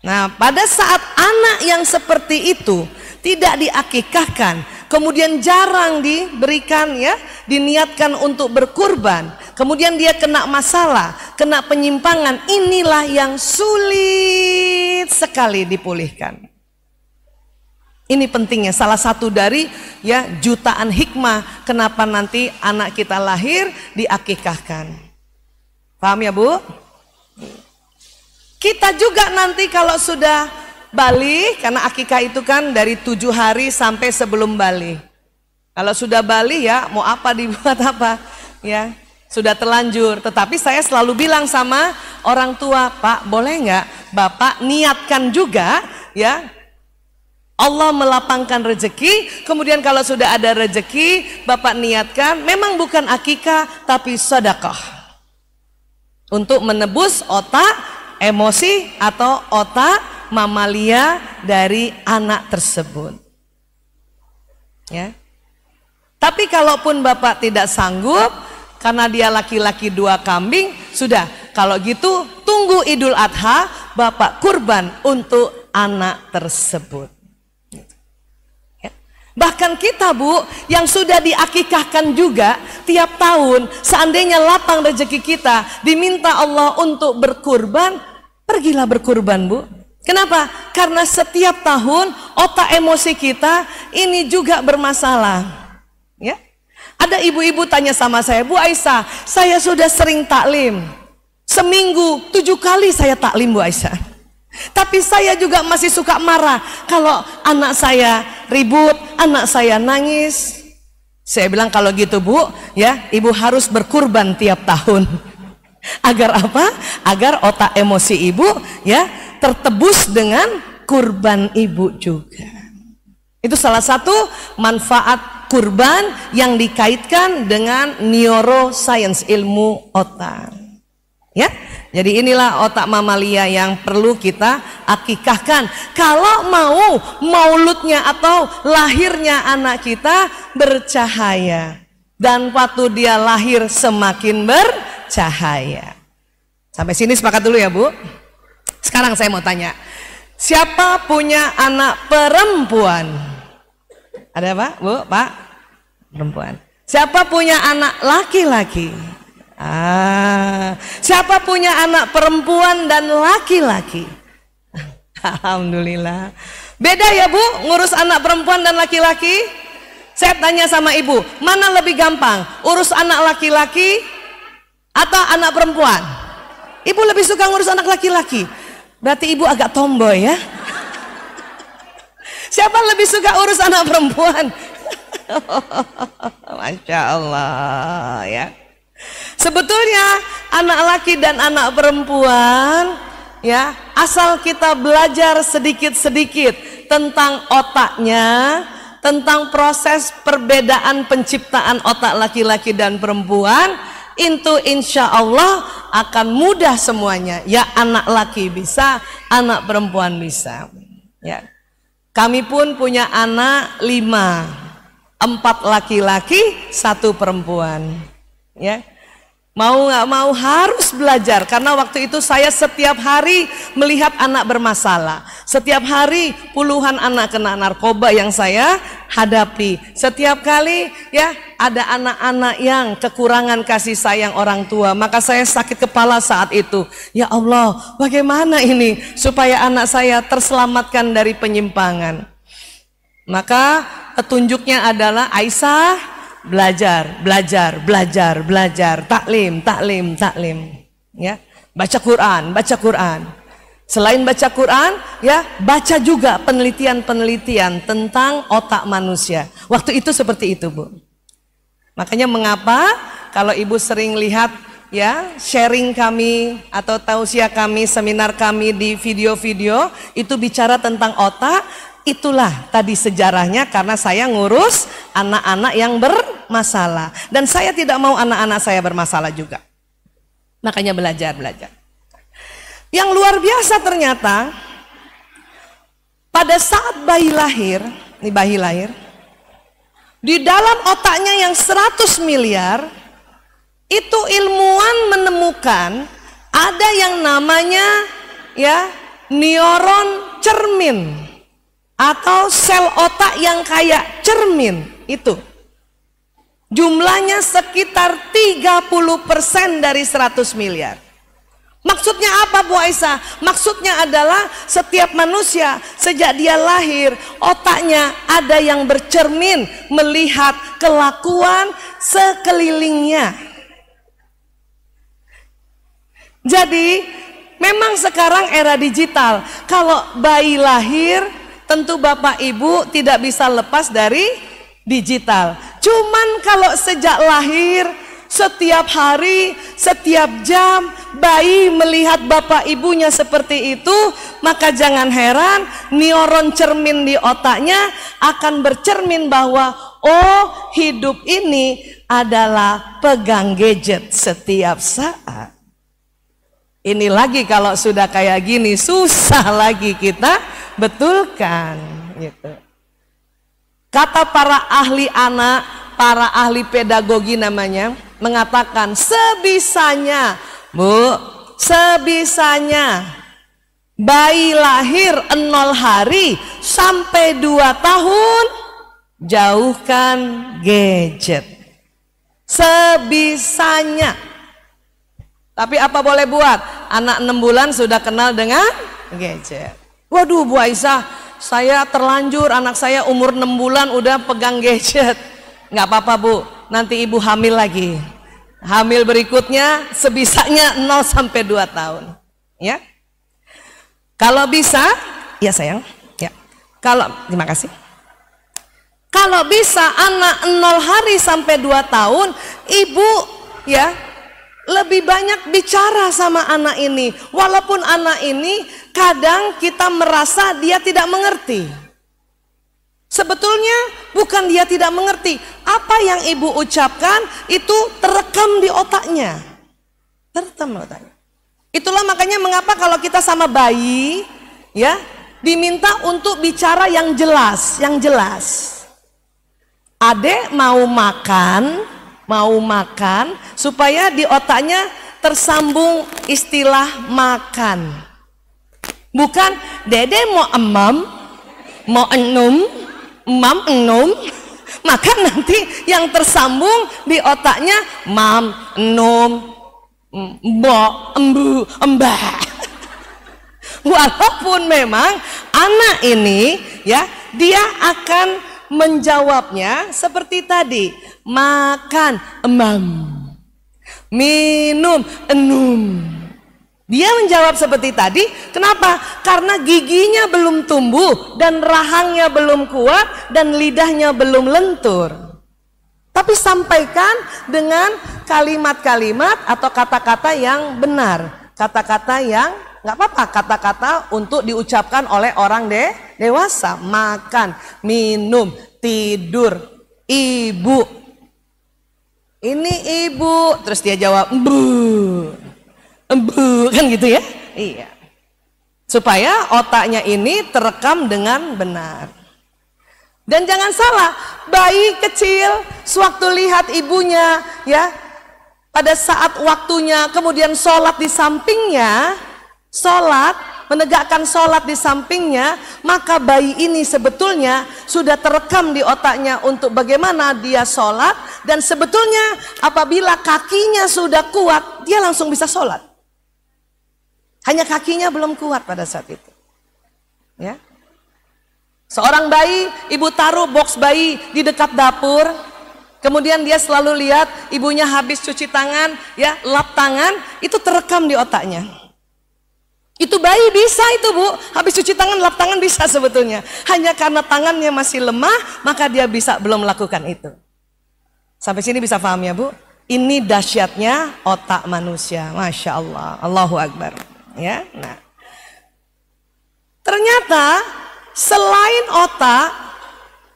Nah, pada saat anak yang seperti itu tidak diakikahkan, kemudian jarang diberikan ya, diniatkan untuk berkurban, kemudian dia kena masalah, kena penyimpangan, inilah yang sulit sekali dipulihkan. Ini pentingnya, salah satu dari ya jutaan hikmah kenapa nanti anak kita lahir diakikahkan. Paham ya Bu? Kita juga nanti kalau sudah balik, karena akikah itu kan dari 7 hari sampai sebelum balik. Kalau sudah bali ya mau apa dibuat apa, ya sudah terlanjur. Tetapi saya selalu bilang sama orang tua, Pak, boleh nggak Bapak niatkan juga, ya Allah melapangkan rezeki, kemudian kalau sudah ada rezeki, Bapak niatkan, memang bukan akikah, tapi sedekah. Untuk menebus otak, emosi, atau otak mamalia dari anak tersebut. Ya. Tapi kalaupun Bapak tidak sanggup, karena dia laki-laki 2 kambing, sudah, kalau gitu tunggu Idul Adha, Bapak kurban untuk anak tersebut. Bahkan kita, Bu, yang sudah diakikahkan juga tiap tahun, seandainya lapang rezeki kita, diminta Allah untuk berkurban, pergilah berkurban, Bu. Kenapa? Karena setiap tahun otak emosi kita ini juga bermasalah. Ya, ada ibu-ibu tanya sama saya, Bu Aisyah, saya sudah sering taklim, seminggu 7 kali saya taklim, Bu Aisyah. Tapi saya juga masih suka marah kalau anak saya ribut, anak saya nangis. Saya bilang kalau gitu, Bu, ya ibu harus berkurban tiap tahun. Agar apa? Agar otak emosi ibu ya tertebus dengan kurban ibu juga. Itu salah satu manfaat kurban yang dikaitkan dengan neuroscience, ilmu otak. Ya, jadi inilah otak mamalia yang perlu kita akikahkan. Kalau mau mauludnya atau lahirnya anak kita bercahaya, dan waktu dia lahir semakin bercahaya. Sampai sini sepakat dulu ya, Bu. Sekarang saya mau tanya, siapa punya anak perempuan? Ada Pak, Bu, Pak? Perempuan. Siapa punya anak laki-laki? Siapa punya anak perempuan dan laki-laki? Alhamdulillah. Beda ya, Bu, ngurus anak perempuan dan laki-laki? Saya tanya sama ibu, mana lebih gampang? Urus anak laki-laki atau anak perempuan? Ibu lebih suka ngurus anak laki-laki. Berarti ibu agak tomboy ya. Siapa lebih suka urus anak perempuan? Masya Allah ya. Sebetulnya anak laki dan anak perempuan ya, asal kita belajar sedikit-sedikit tentang otaknya, tentang proses perbedaan penciptaan otak laki-laki dan perempuan, itu insya Allah akan mudah semuanya. Ya anak laki bisa, anak perempuan bisa. Ya, kami pun punya anak 5, 4 laki-laki, 1 perempuan. Ya, mau nggak mau harus belajar, karena waktu itu saya setiap hari melihat anak bermasalah. Setiap hari puluhan anak kena narkoba yang saya hadapi. Setiap kali ya ada anak-anak yang kekurangan kasih sayang orang tua, maka saya sakit kepala saat itu. Ya Allah, bagaimana ini supaya anak saya terselamatkan dari penyimpangan? Maka petunjuknya adalah Aisyah, belajar, belajar, belajar, belajar, taklim, taklim, taklim, ya, baca Quran, baca Quran. Selain baca Quran, ya, baca juga penelitian-penelitian tentang otak manusia. Waktu itu seperti itu, Bu. Makanya mengapa kalau ibu sering lihat ya sharing kami atau tausiah kami, seminar kami di video-video itu bicara tentang otak. Itulah tadi sejarahnya, karena saya ngurus anak-anak yang bermasalah dan saya tidak mau anak-anak saya bermasalah juga. Makanya belajar. Yang luar biasa ternyata pada saat bayi lahir, di dalam otaknya yang 100 miliar, itu ilmuwan menemukan ada yang namanya ya neuron cermin, atau sel otak yang kayak cermin. Itu jumlahnya sekitar 30% dari 100 miliar. Maksudnya apa, Bu Aisyah? Maksudnya adalah setiap manusia sejak dia lahir, otaknya ada yang bercermin melihat kelakuan sekelilingnya. Jadi memang sekarang era digital, kalau bayi lahir tentu bapak ibu tidak bisa lepas dari digital. Cuman kalau sejak lahir, setiap hari, setiap jam bayi melihat bapak ibunya seperti itu, maka jangan heran neuron cermin di otaknya akan bercermin bahwa oh, hidup ini adalah pegang gadget setiap saat. Ini lagi kalau sudah kayak gini susah lagi kita betulkan gitu. Kata para ahli anak, para ahli pedagogi namanya, mengatakan sebisanya, Bu, sebisanya bayi lahir 0 hari sampai 2 tahun jauhkan gadget. Sebisanya. Tapi apa boleh buat? Anak 6 bulan sudah kenal dengan gadget. Waduh, Bu Aisyah, saya terlanjur, anak saya umur 6 bulan udah pegang gadget. Nggak apa-apa, Bu, nanti ibu hamil lagi. Hamil berikutnya sebisanya 0 sampai 2 tahun. Ya. Kalau bisa, ya sayang, ya. Kalau terima kasih. Kalau bisa anak 0 hari sampai 2 tahun, ibu ya lebih banyak bicara sama anak ini. Walaupun anak ini kadang kita merasa dia tidak mengerti. Sebetulnya bukan dia tidak mengerti, apa yang ibu ucapkan itu terekam di otaknya. Terekam di otaknya. Itulah makanya mengapa kalau kita sama bayi ya diminta untuk bicara yang jelas, yang jelas. Adek mau makan supaya di otaknya tersambung istilah makan. Bukan dede mau emam, mau enum, mam enum, maka nanti yang tersambung di otaknya mam, enum, mbok, embu, embah. Walaupun memang anak ini ya dia akan menjawabnya seperti tadi, makan, emam, minum, enum. Dia menjawab seperti tadi, kenapa? Karena giginya belum tumbuh dan rahangnya belum kuat dan lidahnya belum lentur. Tapi sampaikan dengan kalimat-kalimat atau kata-kata yang benar, kata-kata yang nggak apa-apa, kata-kata untuk diucapkan oleh orang dewasa. Makan, minum, tidur, ibu. Ini ibu, terus dia jawab bu. Kan gitu ya. Iya. Supaya otaknya ini terekam dengan benar. Dan jangan salah, bayi kecil sewaktu lihat ibunya ya pada saat waktunya kemudian sholat di sampingnya, sholat, menegakkan sholat di sampingnya, maka bayi ini sebetulnya sudah terekam di otaknya untuk bagaimana dia sholat. Dan sebetulnya apabila kakinya sudah kuat, dia langsung bisa sholat. Hanya kakinya belum kuat pada saat itu. Ya. Seorang bayi, ibu taruh box bayi di dekat dapur. Kemudian dia selalu lihat ibunya habis cuci tangan, ya, lap tangan, itu terekam di otaknya. Itu bayi bisa itu, Bu. Habis cuci tangan, lap tangan bisa sebetulnya. Hanya karena tangannya masih lemah, maka dia bisa belum melakukan itu. Sampai sini bisa paham ya, Bu? Ini dahsyatnya otak manusia. Masya Allah. Allahu Akbar. Ya, nah. Ternyata selain otak,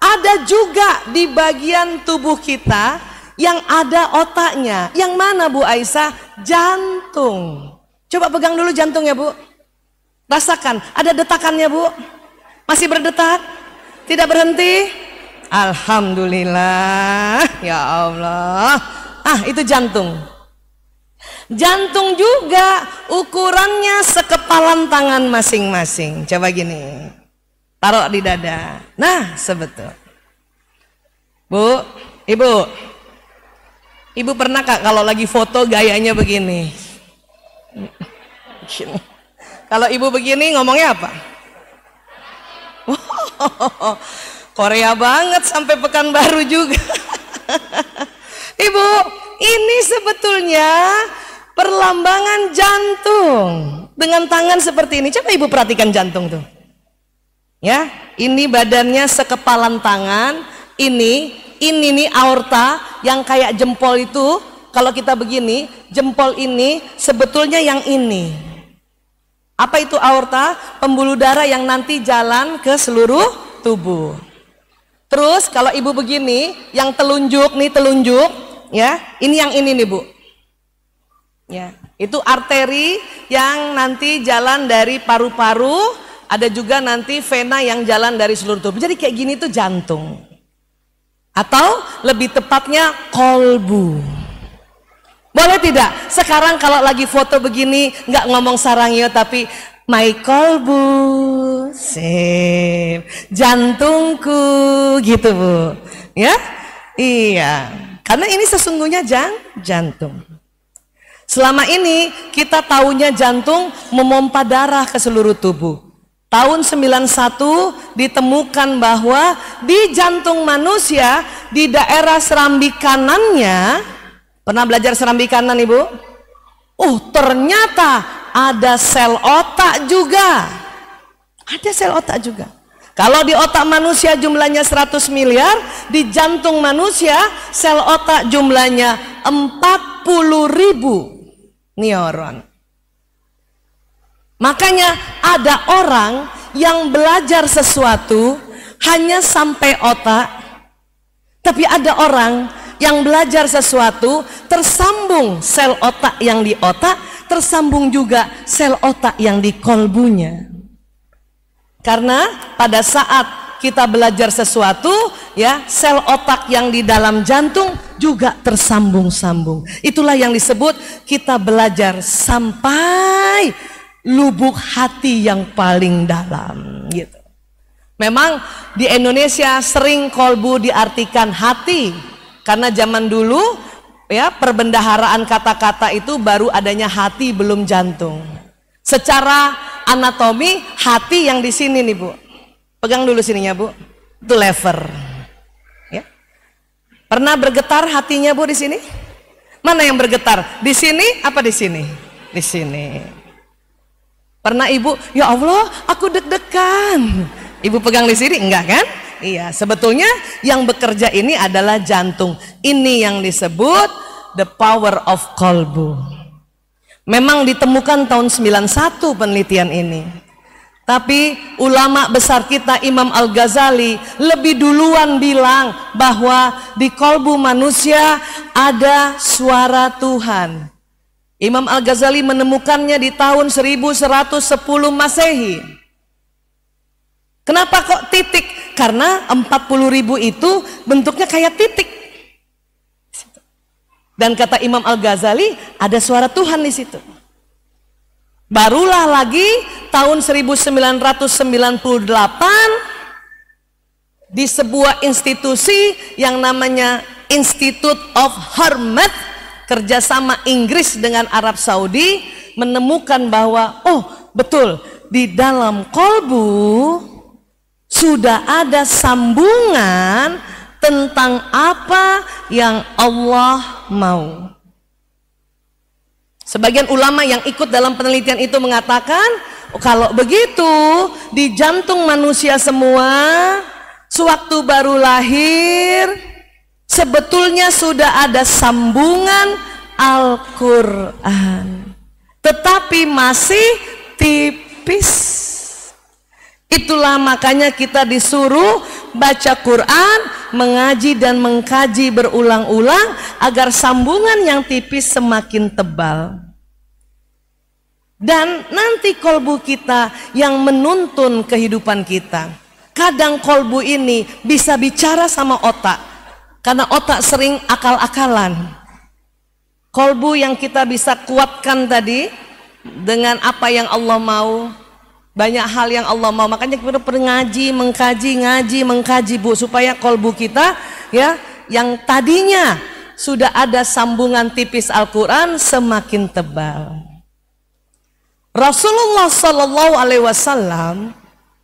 ada juga di bagian tubuh kita yang ada otaknya. Yang mana, Bu Aisyah? Jantung. Coba pegang dulu jantung ya, Bu. Rasakan, ada detakannya, Bu. Masih berdetak? Tidak berhenti? Alhamdulillah. Ya Allah. Ah, itu jantung. Jantung juga ukurannya sekepalan tangan masing-masing. Coba gini, taruh di dada. Nah, sebetul. Bu, ibu pernah Kak kalau lagi foto gayanya begini? Kalau ibu begini ngomongnya apa? Korea banget sampai Pekanbaru juga. Ibu, ini sebetulnya perlambangan jantung dengan tangan seperti ini. Coba ibu perhatikan jantung tuh. Ya, ini badannya sekepalan tangan, ini nih aorta yang kayak jempol itu. Kalau kita begini, jempol ini sebetulnya yang ini. Apa itu aorta? Pembuluh darah yang nanti jalan ke seluruh tubuh. Terus kalau ibu begini, yang telunjuk nih, telunjuk ya, ini yang ini nih Bu. Ya, itu arteri yang nanti jalan dari paru-paru, ada juga nanti vena yang jalan dari seluruh tubuh. Jadi kayak gini tuh jantung. Atau lebih tepatnya kolbu. Boleh tidak? Sekarang kalau lagi foto begini nggak ngomong sarangyo tapi my kolbu, sip, jantungku, gitu Bu. Ya, iya. Karena ini sesungguhnya jantung. Selama ini kita taunya jantung memompa darah ke seluruh tubuh. Tahun 91 ditemukan bahwa di jantung manusia di daerah serambi kanannya, pernah belajar serambi kanan Ibu? Ternyata ada sel otak juga. Ada sel otak juga. Kalau di otak manusia jumlahnya 100 miliar, di jantung manusia sel otak jumlahnya 40.000 neuron. Makanya ada orang yang belajar sesuatu hanya sampai otak, tapi ada orang yang belajar sesuatu tersambung sel otak yang di otak, tersambung juga sel otak yang di kolbunya. Karena pada saat kita belajar sesuatu, ya, sel otak yang di dalam jantung juga tersambung-sambung. Itulah yang disebut kita belajar sampai lubuk hati yang paling dalam, gitu. Memang di Indonesia sering kolbu diartikan hati, karena zaman dulu ya perbendaharaan kata-kata itu baru adanya hati belum jantung. Secara anatomi hati yang di sini nih Bu. Pegang dulu sininya Bu. Itu lever. Ya. Pernah bergetar hatinya Bu di sini? Mana yang bergetar? Di sini apa di sini? Di sini. Pernah Ibu, ya Allah, aku deg-degan. Ibu pegang di sini, enggak kan? Iya, sebetulnya yang bekerja ini adalah jantung. Ini yang disebut the power of kolbu. Memang ditemukan tahun 91 penelitian ini. Tapi ulama besar kita Imam Al-Ghazali lebih duluan bilang bahwa di kolbu manusia ada suara Tuhan. Imam Al-Ghazali menemukannya di tahun 1110 Masehi. Kenapa kok titik? Karena 40.000 itu bentuknya kayak titik. Dan kata Imam Al-Ghazali ada suara Tuhan di situ. Barulah lagi tahun 1998 di sebuah institusi yang namanya Institute of Hermet, kerjasama Inggris dengan Arab Saudi, menemukan bahwa betul di dalam kolbu sudah ada sambungan tentang apa yang Allah mau. Sebagian ulama yang ikut dalam penelitian itu mengatakan, kalau begitu di jantung manusia semua sewaktu baru lahir sebetulnya sudah ada sambungan Al-Quran, tetapi masih tipis. Itulah makanya kita disuruh baca Quran, mengaji dan mengkaji berulang-ulang agar sambungan yang tipis semakin tebal. Dan nanti kolbu kita yang menuntun kehidupan kita. Kadang kolbu ini bisa bicara sama otak, karena otak sering akal-akalan. Kolbu yang kita bisa kuatkan tadi dengan apa yang Allah mau. Banyak hal yang Allah mau, makanya kita perlu ngaji, mengkaji Bu, supaya kolbu kita ya yang tadinya sudah ada sambungan tipis Al-Quran semakin tebal. Rasulullah Sallallahu Alaihi Wasallam,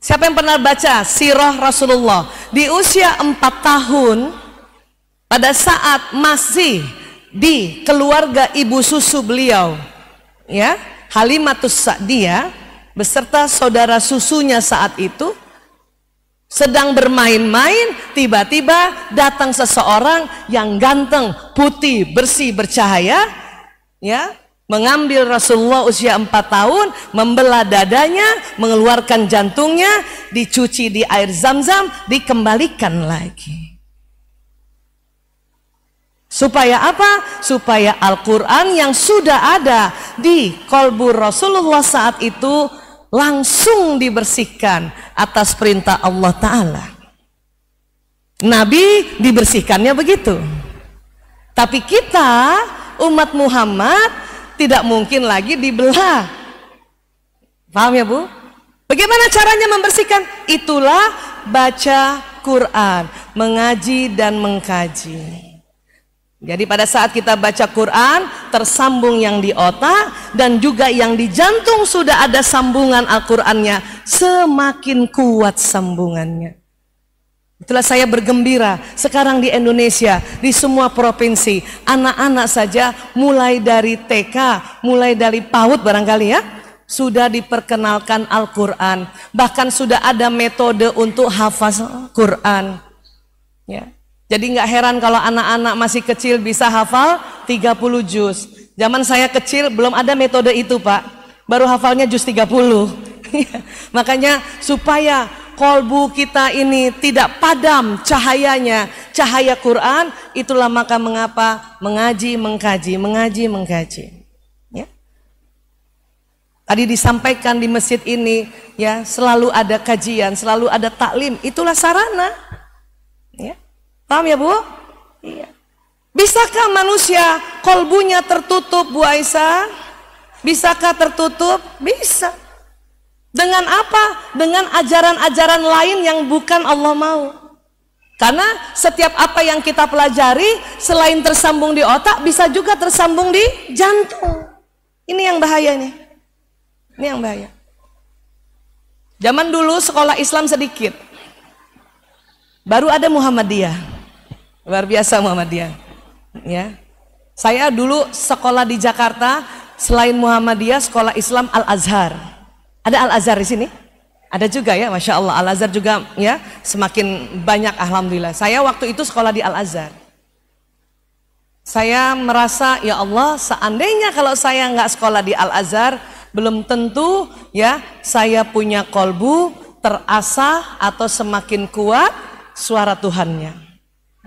siapa yang pernah baca sirah Rasulullah di usia 4 tahun, pada saat masih di keluarga ibu susu beliau, ya, Halimatus Sa'diyah beserta saudara susunya saat itu, Sedang bermain-main, tiba-tiba datang seseorang yang ganteng, putih, bersih, bercahaya, ya, mengambil Rasulullah usia 4 tahun, membelah dadanya, mengeluarkan jantungnya, dicuci di air zam-zam, dikembalikan lagi. Supaya apa? Supaya Al-Quran yang sudah ada di kolbu Rasulullah saat itu langsung dibersihkan atas perintah Allah Ta'ala. Nabi dibersihkannya begitu. Tapi kita umat Muhammad tidak mungkin lagi dibelah. Paham ya Bu? Bagaimana caranya membersihkan? Itulah baca Quran, mengaji dan mengkaji. Jadi pada saat kita baca Quran, tersambung yang di otak dan juga yang di jantung sudah ada sambungan Al-Qur'annya, semakin kuat sambungannya. Itulah saya bergembira sekarang di Indonesia, di semua provinsi, anak-anak saja mulai dari TK, mulai dari PAUD barangkali ya, sudah diperkenalkan Al-Quran. Bahkan sudah ada metode untuk hafaz Quran. Ya. Jadi nggak heran kalau anak-anak masih kecil bisa hafal 30 juz. Zaman saya kecil belum ada metode itu Pak, baru hafalnya juz 30. Makanya supaya kolbu kita ini tidak padam cahayanya, cahaya Quran, itulah maka mengapa mengaji, mengkaji, mengaji, mengkaji. Ya. Tadi disampaikan di masjid ini, ya, selalu ada kajian, selalu ada taklim, itulah sarana. Ya. Paham ya Bu? Iya. Bisakah manusia kolbunya tertutup Bu Aisyah? Bisakah tertutup? Bisa. Dengan apa? Dengan ajaran-ajaran lain yang bukan Allah mau. Karena setiap apa yang kita pelajari selain tersambung di otak bisa juga tersambung di jantung. Ini yang bahaya nih. Ini yang bahaya. Zaman dulu sekolah Islam sedikit. Baru ada Muhammadiyah. Luar biasa Muhammadiyah. Ya. Saya dulu sekolah di Jakarta, selain Muhammadiyah, sekolah Islam Al-Azhar. Ada Al-Azhar di sini? Ada juga ya, Masya Allah. Al-Azhar juga ya semakin banyak alhamdulillah. Saya waktu itu sekolah di Al-Azhar. Saya merasa ya Allah, seandainya kalau saya nggak sekolah di Al-Azhar, belum tentu ya saya punya kolbu terasah atau semakin kuat suara Tuhannya.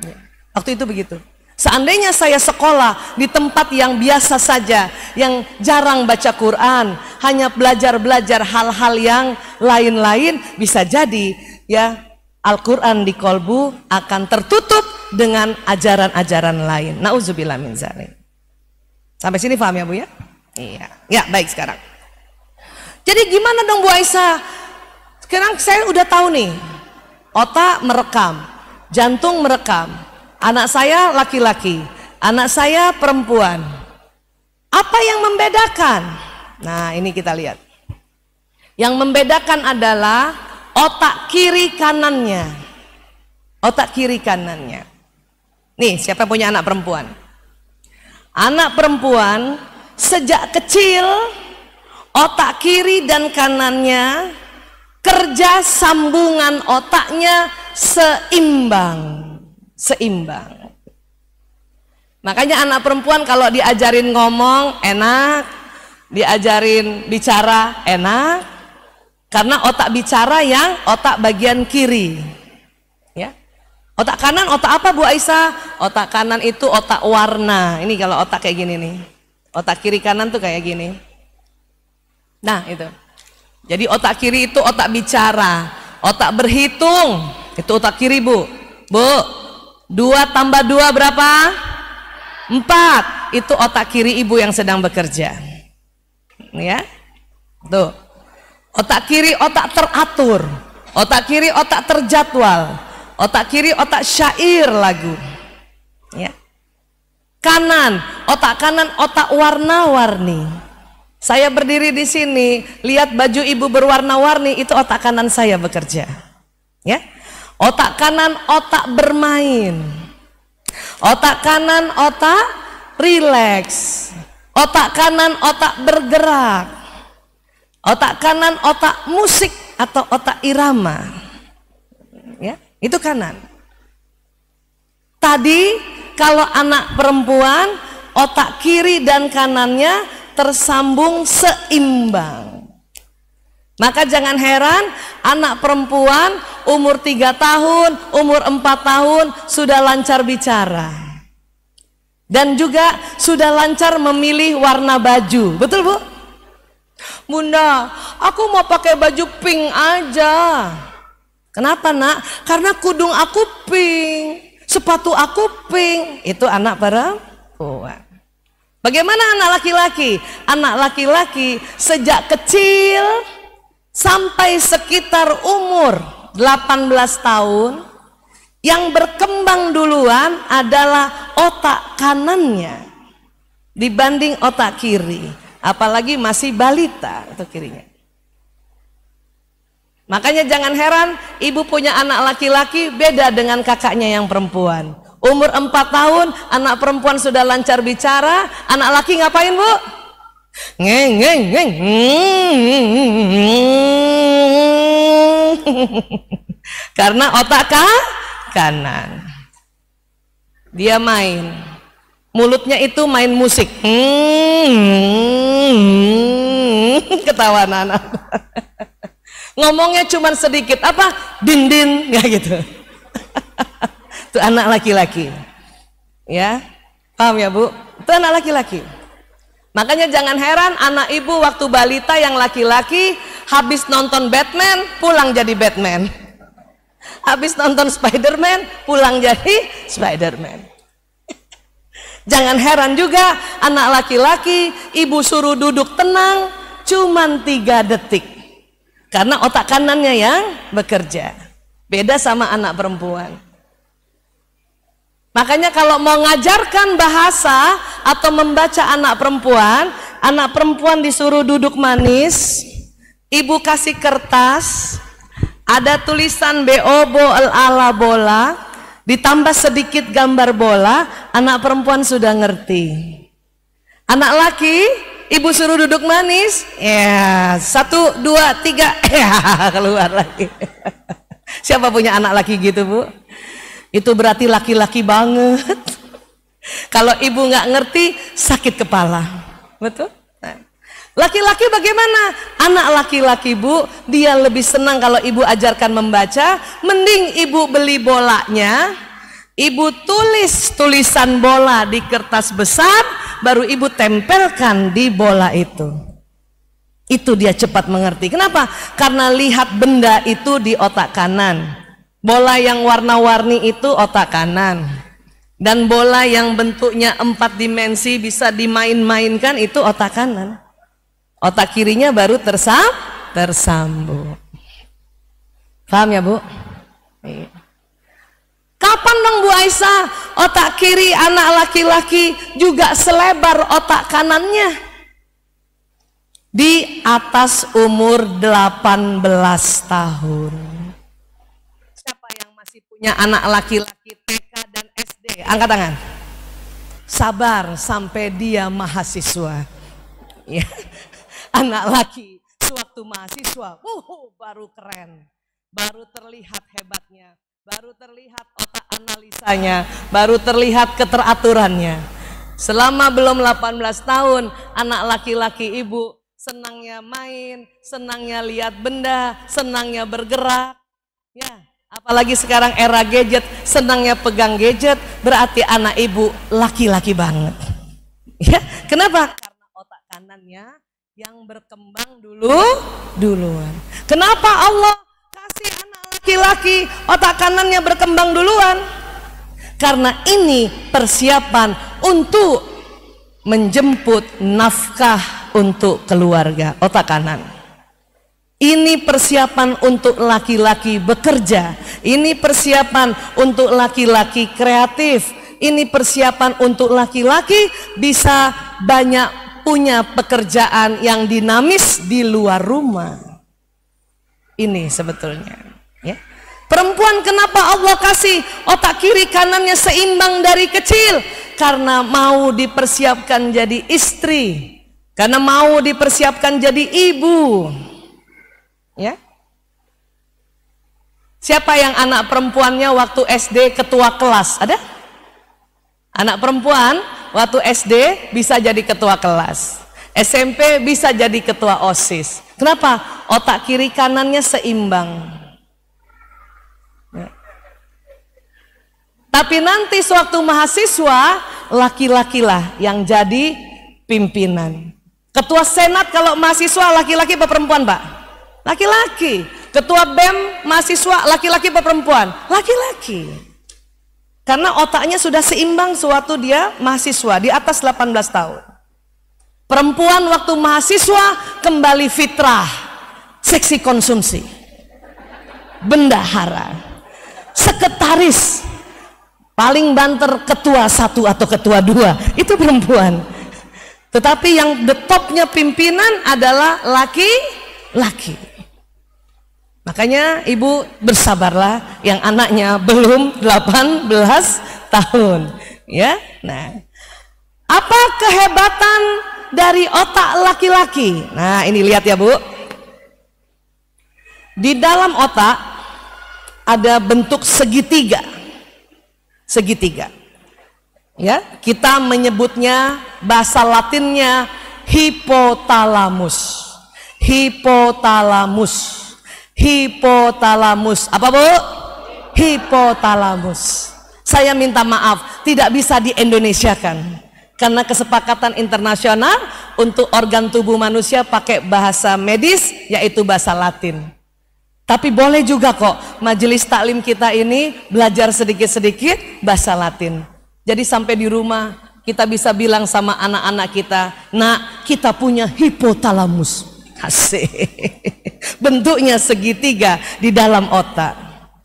Ya. Waktu itu begitu. Seandainya saya sekolah di tempat yang biasa saja, yang jarang baca Quran, hanya belajar-belajar hal-hal yang lain-lain, bisa jadi ya Al-Quran di kolbu akan tertutup dengan ajaran-ajaran lain. Nauzubillah min dzalik. Sampai sini paham ya Bu ya? Iya. Ya baik sekarang. Jadi gimana dong Bu Aisyah? Sekarang saya udah tahu nih, otak merekam, jantung merekam. Anak saya laki-laki, anak saya perempuan. Apa yang membedakan? Nah ini kita lihat. Yang membedakan adalah otak kiri kanannya. Otak kiri kanannya. Nih siapa punya anak perempuan? Anak perempuan sejak kecil otak kiri dan kanannya kerja sambungan otaknya seimbang. Seimbang. Makanya anak perempuan kalau diajarin ngomong enak, diajarin bicara enak, karena otak bicara yang otak bagian kiri. Ya. Otak kanan otak apa Bu Aisyah? Otak kanan itu otak warna. Ini kalau otak kayak gini nih. Otak kiri kanan tuh kayak gini. Nah itu. Jadi otak kiri itu otak bicara, otak berhitung, itu otak kiri Bu. Bu, 2 tambah 2 berapa? 4. Itu otak kiri ibu yang sedang bekerja. Ya. Tuh. Otak kiri otak teratur. Otak kiri otak terjadwal. Otak kiri otak syair lagu. Ya. Kanan, otak kanan otak warna-warni. Saya berdiri di sini, lihat baju ibu berwarna-warni, itu otak kanan saya bekerja. Ya. Otak kanan otak bermain. Otak kanan otak rileks. Otak kanan otak bergerak. Otak kanan otak musik atau otak irama. ya, itu kanan. Tadi kalau anak perempuan, otak kiri dan kanannya tersambung seimbang. Maka jangan heran anak perempuan umur 3 tahun, umur 4 tahun sudah lancar bicara. Dan juga sudah lancar memilih warna baju. Betul Bu? Bunda, aku mau pakai baju pink aja. Kenapa nak? Karena kudung aku pink, sepatu aku pink. Itu anak perempuan. Bagaimana anak laki-laki? Anak laki-laki sejak kecil sampai sekitar umur 18 tahun, yang berkembang duluan adalah otak kanannya dibanding otak kiri, apalagi masih balita atau kirinya. Makanya jangan heran ibu punya anak laki-laki beda dengan kakaknya yang perempuan. Umur 4 tahun anak perempuan sudah lancar bicara, anak laki ngapain Bu? Ngeng ngeng ngeng. Karena otak kanan dia main, mulutnya itu main musik. Ketawa anak. Ngomongnya cuman sedikit, apa? Din-din, ya gitu. Itu anak laki-laki. Ya, paham ya Bu? Itu anak laki-laki. Makanya jangan heran anak ibu waktu balita yang laki-laki habis nonton Batman pulang jadi Batman, habis nonton Spiderman pulang jadi Spiderman. Jangan heran juga anak laki-laki ibu suruh duduk tenang cuman 3 detik karena otak kanannya yang bekerja. Beda sama anak perempuan. Makanya kalau mau ngajarkan bahasa atau membaca anak perempuan disuruh duduk manis, ibu kasih kertas, ada tulisan BO ala bola, ditambah sedikit gambar bola, anak perempuan sudah ngerti. Anak laki, ibu suruh duduk manis, ya 1, 2, 3, ya keluar lagi. Siapa punya anak laki gitu Bu? Itu berarti laki-laki banget. Kalau ibu nggak ngerti sakit kepala, betul? Laki-laki bagaimana? Anak laki-laki Bu, dia lebih senang kalau ibu ajarkan membaca. Mending ibu beli bolanya, ibu tulis tulisan bola di kertas besar, baru ibu tempelkan di bola itu. Itu dia cepat mengerti. Kenapa? Karena lihat benda itu di otak kanan. Bola yang warna-warni itu otak kanan, dan bola yang bentuknya 4 dimensi bisa dimain-mainkan itu otak kanan. Otak kirinya baru tersambung. Paham ya Bu? Kapan dong Bu Aisyah otak kiri anak laki-laki juga selebar otak kanannya? Di atas umur 18 tahun. Siapa yang masih punya anak laki-laki TK dan SD? Angkat tangan. Sabar sampai dia mahasiswa. Ya. Anak laki sewaktu mahasiswa, baru keren, baru terlihat hebatnya, baru terlihat otak analisanya, baru terlihat keteraturannya. Selama belum 18 tahun, anak laki-laki ibu senangnya main, senangnya lihat benda, senangnya bergerak. Ya. Apalagi sekarang era gadget, senangnya pegang gadget, berarti anak ibu laki-laki banget. Ya, kenapa? Karena otak kanannya yang berkembang duluan. Kenapa Allah kasih anak laki-laki otak kanannya berkembang duluan? Karena ini persiapan untuk menjemput nafkah untuk keluarga, otak kanan. Ini persiapan untuk laki-laki bekerja. Ini persiapan untuk laki-laki kreatif. Ini persiapan untuk laki-laki bisa banyak punya pekerjaan yang dinamis di luar rumah. Ini sebetulnya. Ya. Perempuan kenapa Allah kasih otak kiri kanannya seimbang dari kecil? Karena mau dipersiapkan jadi istri. Karena mau dipersiapkan jadi ibu. Ya. Siapa yang anak perempuannya waktu SD ketua kelas? Ada? Anak perempuan waktu SD bisa jadi ketua kelas, SMP bisa jadi ketua OSIS. Kenapa? Otak kiri kanannya seimbang. Ya. Tapi nanti sewaktu mahasiswa, laki-laki lah yang jadi pimpinan. Ketua senat kalau mahasiswa laki-laki apa perempuan, Pak? Laki-laki. Ketua BEM mahasiswa laki-laki apa perempuan? Laki-laki. Karena otaknya sudah seimbang sewaktu dia mahasiswa di atas 18 tahun. Perempuan waktu mahasiswa kembali fitrah, seksi konsumsi, bendahara, sekretaris, paling banter ketua 1 atau ketua 2, itu perempuan. Tetapi yang the topnya pimpinan adalah laki-laki. Makanya ibu bersabarlah yang anaknya belum 18 tahun, ya. Nah, apa kehebatan dari otak laki-laki? Nah, ini lihat ya, Bu. Di dalam otak ada bentuk segitiga. Segitiga. Ya, kita menyebutnya bahasa Latinnya hipotalamus. Hipotalamus. Hipotalamus. Apa, Bu? Hipotalamus. Saya minta maaf, tidak bisa di-Indonesiakan karena kesepakatan internasional untuk organ tubuh manusia pakai bahasa medis, yaitu bahasa Latin. Tapi boleh juga kok majelis taklim kita ini belajar sedikit-sedikit bahasa Latin. Jadi sampai di rumah kita bisa bilang sama anak-anak kita, "Nak, kita punya hipotalamus." Asik. Bentuknya segitiga di dalam otak,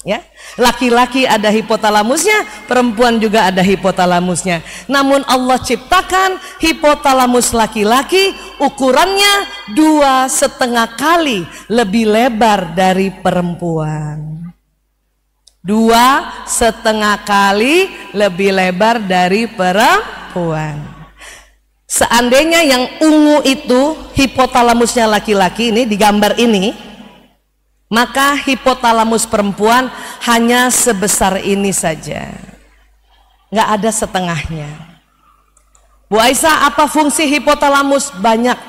ya. Laki-laki ada hipotalamusnya, perempuan juga ada hipotalamusnya. Namun Allah ciptakan hipotalamus laki-laki ukurannya 2,5 kali lebih lebar dari perempuan. 2,5 kali lebih lebar dari perempuan. Seandainya yang ungu itu hipotalamusnya laki-laki, ini di gambar ini, maka hipotalamus perempuan hanya sebesar ini saja, nggak ada setengahnya. Bu Aisyah, apa fungsi hipotalamus? Banyak,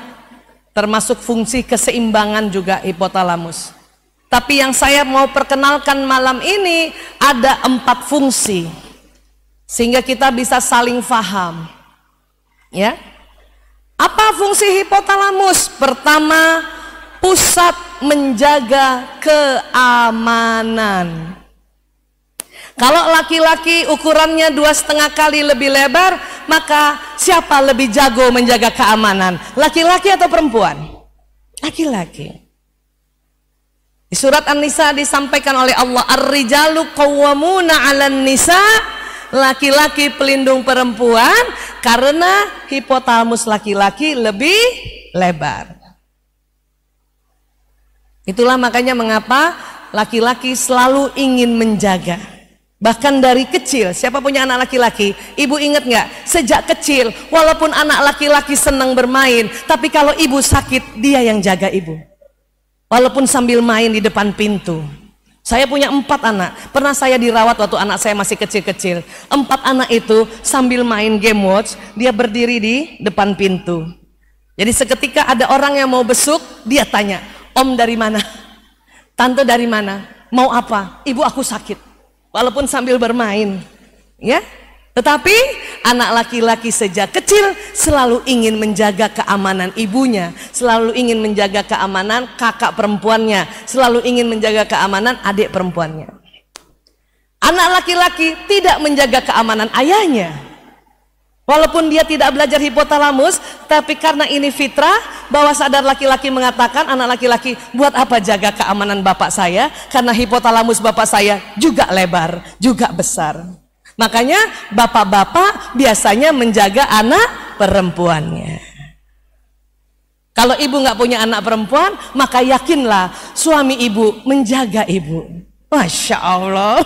termasuk fungsi keseimbangan juga hipotalamus. Tapi yang saya mau perkenalkan malam ini ada 4 fungsi, sehingga kita bisa saling faham, ya. Apa fungsi hipotalamus? Pertama, pusat menjaga keamanan. Kalau laki-laki ukurannya 2,5 kali lebih lebar, maka siapa lebih jago menjaga keamanan? Laki-laki atau perempuan? Laki-laki. Di surat An-Nisa disampaikan oleh Allah, "Ar-rijalu qawwamuna 'alan nisa." Laki-laki pelindung perempuan karena hipotalamus laki-laki lebih lebar. Itulah makanya mengapa laki-laki selalu ingin menjaga. Bahkan dari kecil, siapa punya anak laki-laki? Ibu ingat nggak? Sejak kecil, walaupun anak laki-laki senang bermain, tapi kalau ibu sakit, dia yang jaga ibu. Walaupun sambil main di depan pintu. Saya punya 4 anak. Pernah saya dirawat waktu anak saya masih kecil-kecil. 4 anak itu sambil main game watch, dia berdiri di depan pintu. Jadi seketika ada orang yang mau besuk, dia tanya, "Om dari mana? Tante dari mana? Mau apa?" "Ibu, aku sakit." Walaupun sambil bermain, ya. Tetapi anak laki-laki sejak kecil selalu ingin menjaga keamanan ibunya, selalu ingin menjaga keamanan kakak perempuannya, selalu ingin menjaga keamanan adik perempuannya. Anak laki-laki tidak menjaga keamanan ayahnya. Walaupun dia tidak belajar hipotalamus, tapi karena ini fitrah, bawah sadar laki-laki mengatakan, anak laki-laki, buat apa jaga keamanan bapak saya? Karena hipotalamus bapak saya juga lebar, juga besar. Makanya bapak-bapak biasanya menjaga anak perempuannya. Kalau ibu nggak punya anak perempuan, maka yakinlah suami ibu menjaga ibu. Masya Allah.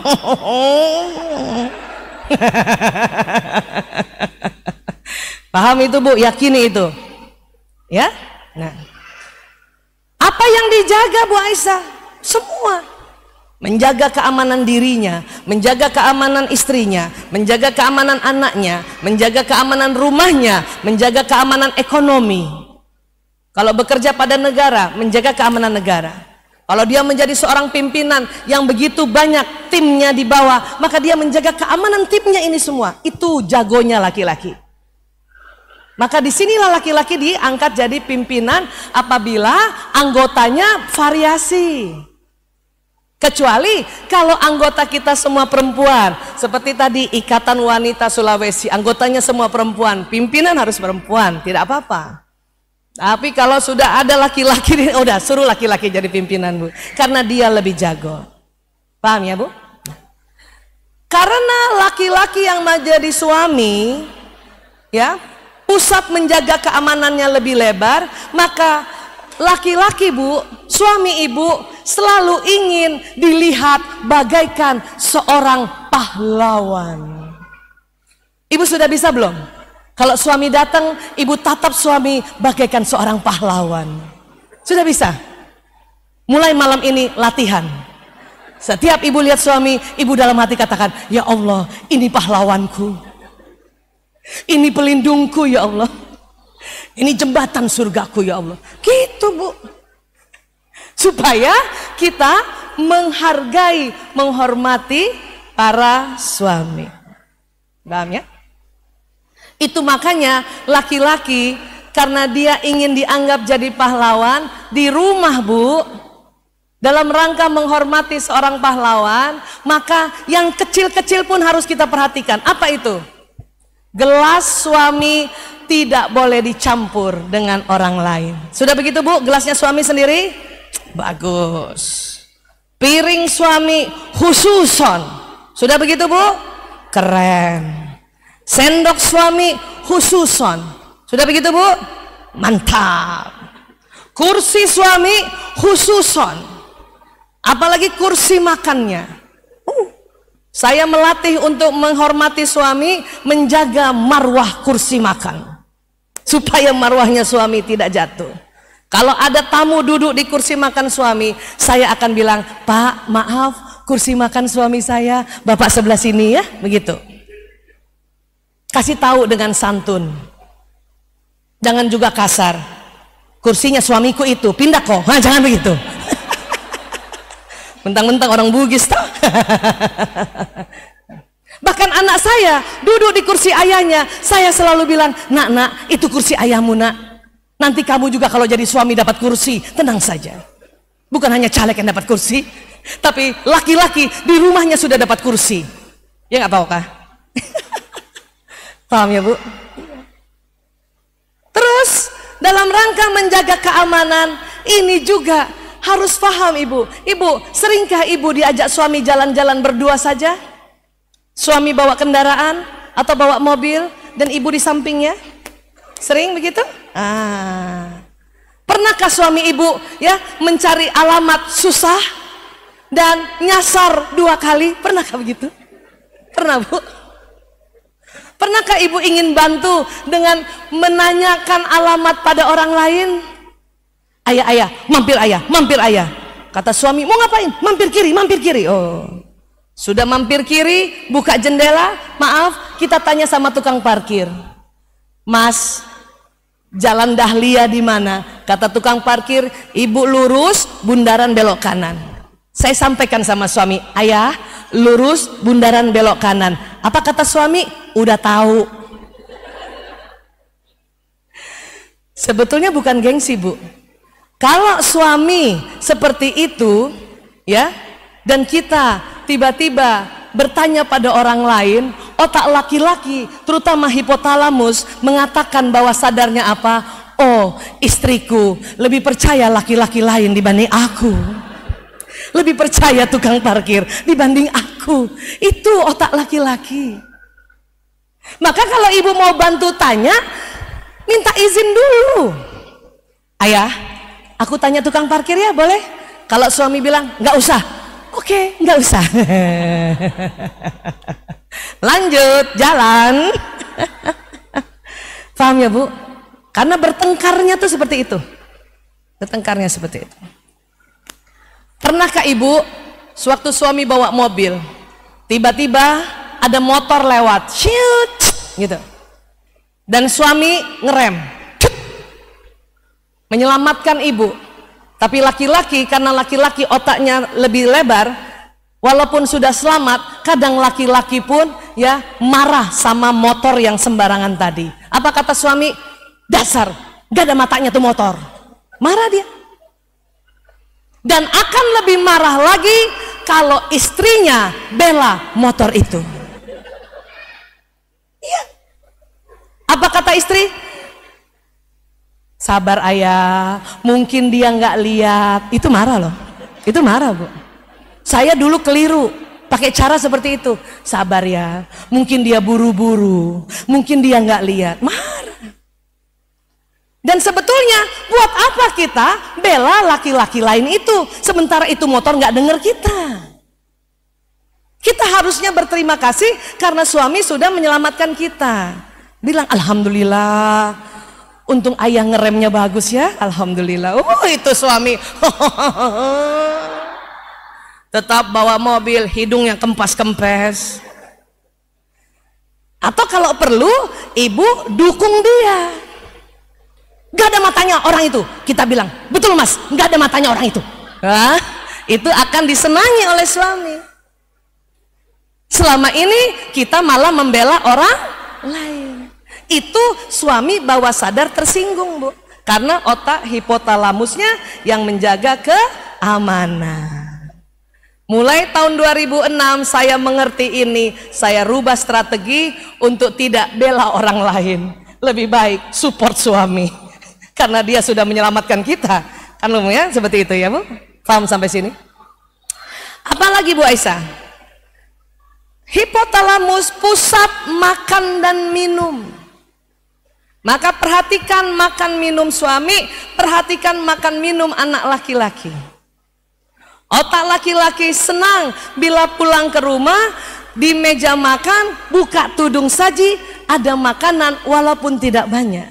Paham itu, Bu? Yakini itu, ya. Nah, apa yang dijaga, Bu Aisyah? Semua. menjaga keamanan dirinya, menjaga keamanan istrinya, menjaga keamanan anaknya, menjaga keamanan rumahnya, menjaga keamanan ekonomi. Kalau bekerja pada negara, menjaga keamanan negara. Kalau dia menjadi seorang pimpinan yang begitu banyak timnya di bawah, maka dia menjaga keamanan timnya ini semua. Itu jagonya laki-laki. Maka disinilah laki-laki diangkat jadi pimpinan apabila anggotanya variasi. Kecuali kalau anggota kita semua perempuan, seperti tadi Ikatan Wanita Sulawesi, anggotanya semua perempuan, pimpinan harus perempuan, tidak apa-apa. Tapi kalau sudah ada laki-laki, udah suruh laki-laki jadi pimpinan, Bu, karena dia lebih jago. Paham ya, Bu? Karena laki-laki yang menjadi suami, ya, pusat menjaga keamanannya lebih lebar, maka laki-laki, Bu, suami ibu selalu ingin dilihat bagaikan seorang pahlawan. Ibu sudah bisa belum? Kalau suami datang, ibu tatap suami bagaikan seorang pahlawan. Sudah bisa? Mulai malam ini latihan. Setiap ibu lihat suami, ibu dalam hati katakan, ya Allah, ini pahlawanku. Ini pelindungku, ya Allah. Ini jembatan surgaku, ya Allah. Gitu, Bu. Supaya kita menghargai, menghormati para suami. Paham ya? Itu makanya laki-laki karena dia ingin dianggap jadi pahlawan di rumah, Bu, dalam rangka menghormati seorang pahlawan, maka yang kecil-kecil pun harus kita perhatikan. Apa itu? Gelas suami tidak boleh dicampur dengan orang lain. Sudah begitu, Bu? Gelasnya suami sendiri? Bagus. Piring suami khususon. Sudah begitu, Bu? Keren. Sendok suami khususon. Sudah begitu, Bu? Mantap. Kursi suami khususon. Apalagi kursi makannya. Saya melatih untuk menghormati suami, menjaga marwah kursi makan. Supaya marwahnya suami tidak jatuh. Kalau ada tamu duduk di kursi makan suami, saya akan bilang, Pak, maaf, kursi makan suami saya, Bapak sebelah sini ya, begitu. Kasih tahu dengan santun. Jangan juga kasar. Kursinya suamiku itu, pindah kok. Nah, jangan begitu. Mentang-mentang orang Bugis toh. Bahkan anak saya duduk di kursi ayahnya, saya selalu bilang, nak, itu kursi ayahmu, nak. Nanti kamu juga kalau jadi suami dapat kursi, tenang saja. Bukan hanya caleg yang dapat kursi, tapi laki-laki di rumahnya sudah dapat kursi. Ya nggak tahu kah? Paham ya, Bu? Terus dalam rangka menjaga keamanan ini juga harus paham, Ibu. Ibu, seringkah Ibu diajak suami jalan-jalan berdua saja? Suami bawa kendaraan atau bawa mobil dan Ibu di sampingnya? Sering begitu? Pernahkah suami Ibu ya mencari alamat susah dan nyasar 2 kali? Pernahkah begitu? Pernah, Bu? Pernahkah Ibu ingin bantu dengan menanyakan alamat pada orang lain? Ayah, mampir ayah. Kata suami, mau ngapain? Mampir kiri. Oh, sudah mampir kiri, buka jendela, maaf, kita tanya sama tukang parkir. Mas, Jalan Dahlia di mana? Kata tukang parkir, Ibu lurus, bundaran belok kanan. Saya sampaikan sama suami, ayah, lurus, bundaran belok kanan. Apa kata suami? Udah tahu. Sebetulnya bukan gengsi, Bu. Kalau suami seperti itu, ya, dan kita tiba-tiba bertanya pada orang lain, otak laki-laki, terutama hipotalamus, mengatakan bahwa sadarnya apa? Oh, istriku lebih percaya laki-laki lain dibanding aku. Lebih percaya tukang parkir dibanding aku. Itu otak laki-laki. Maka kalau ibu mau bantu tanya, minta izin dulu. Ayah, aku tanya tukang parkir ya, boleh? Kalau suami bilang, nggak usah. Oke, nggak usah. Lanjut, jalan. Paham ya, Bu? Karena bertengkarnya tuh seperti itu. Bertengkarnya seperti itu. Pernahkah Ibu sewaktu suami bawa mobil, tiba-tiba ada motor lewat, shoot, gitu. Dan suami ngerem, menyelamatkan ibu. Tapi laki-laki, karena laki-laki otaknya lebih lebar, walaupun sudah selamat, kadang laki-laki pun ya marah sama motor yang sembarangan tadi. Apa kata suami? Dasar, gak ada matanya tuh motor. Marah dia. Dan akan lebih marah lagi kalau istrinya bela motor itu. Iya. Apa kata istri? Sabar ayah, mungkin dia nggak lihat. Itu marah loh, itu marah bu. Saya dulu keliru pakai cara seperti itu. Sabar ya, mungkin dia buru-buru, mungkin dia nggak lihat. Marah. Dan sebetulnya buat apa kita bela laki-laki lain itu, sementara itu motor nggak denger kita. Kita harusnya berterima kasih karena suami sudah menyelamatkan kita. Bilang alhamdulillah, untung ayah ngeremnya bagus ya, alhamdulillah. Itu suami tetap bawa mobil, hidungnya kempes-kempes. Atau kalau perlu, ibu dukung dia. Gak ada matanya orang itu, kita bilang betul mas, gak ada matanya orang itu. Nah, itu akan disenangi oleh suami. Selama ini kita malah membela orang lain. Itu suami bawah sadar tersinggung bu, karena otak hipotalamusnya yang menjaga keamanan. Mulai tahun 2006 saya mengerti ini, saya rubah strategi untuk tidak bela orang lain, lebih baik support suami karena dia sudah menyelamatkan kita kan, ya seperti itu ya bu. Paham sampai sini? Apalagi Bu Aisyah? Hipotalamus pusat makan dan minum. Maka perhatikan makan minum suami, perhatikan makan minum anak laki-laki. Otak laki-laki senang bila pulang ke rumah, di meja makan buka tudung saji, ada makanan walaupun tidak banyak.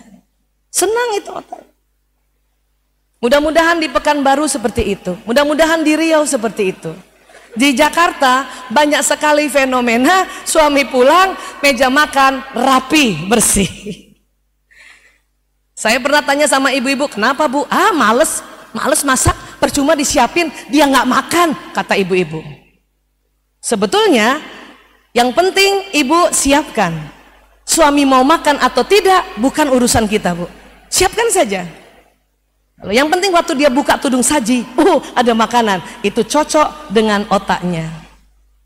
Senang itu otak. Mudah-mudahan di Pekanbaru seperti itu, mudah-mudahan di Riau seperti itu. Di Jakarta banyak sekali fenomena suami pulang meja makan rapi, bersih. Saya pernah tanya sama ibu-ibu, kenapa bu? Ah males masak, percuma disiapin, dia nggak makan, kata ibu-ibu. Sebetulnya yang penting ibu siapkan. Suami mau makan atau tidak bukan urusan kita bu, siapkan saja. Yang penting waktu dia buka tudung saji, ada makanan, itu cocok dengan otaknya.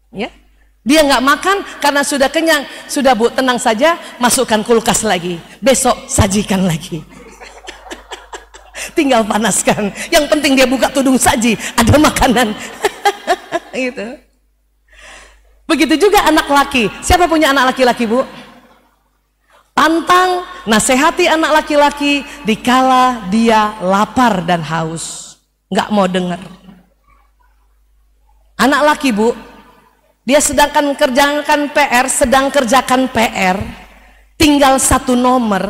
Ya, dia nggak makan karena sudah kenyang, sudah bu tenang saja, masukkan kulkas lagi, besok sajikan lagi. Tinggal panaskan. Yang penting dia buka tudung saji, ada makanan. Gitu. Begitu juga anak laki. Siapa punya anak laki-laki bu? Pantang, nasihati anak laki-laki dikala dia lapar dan haus, nggak mau dengar. Anak laki bu, dia sedang kerjakan PR, tinggal 1 nomor,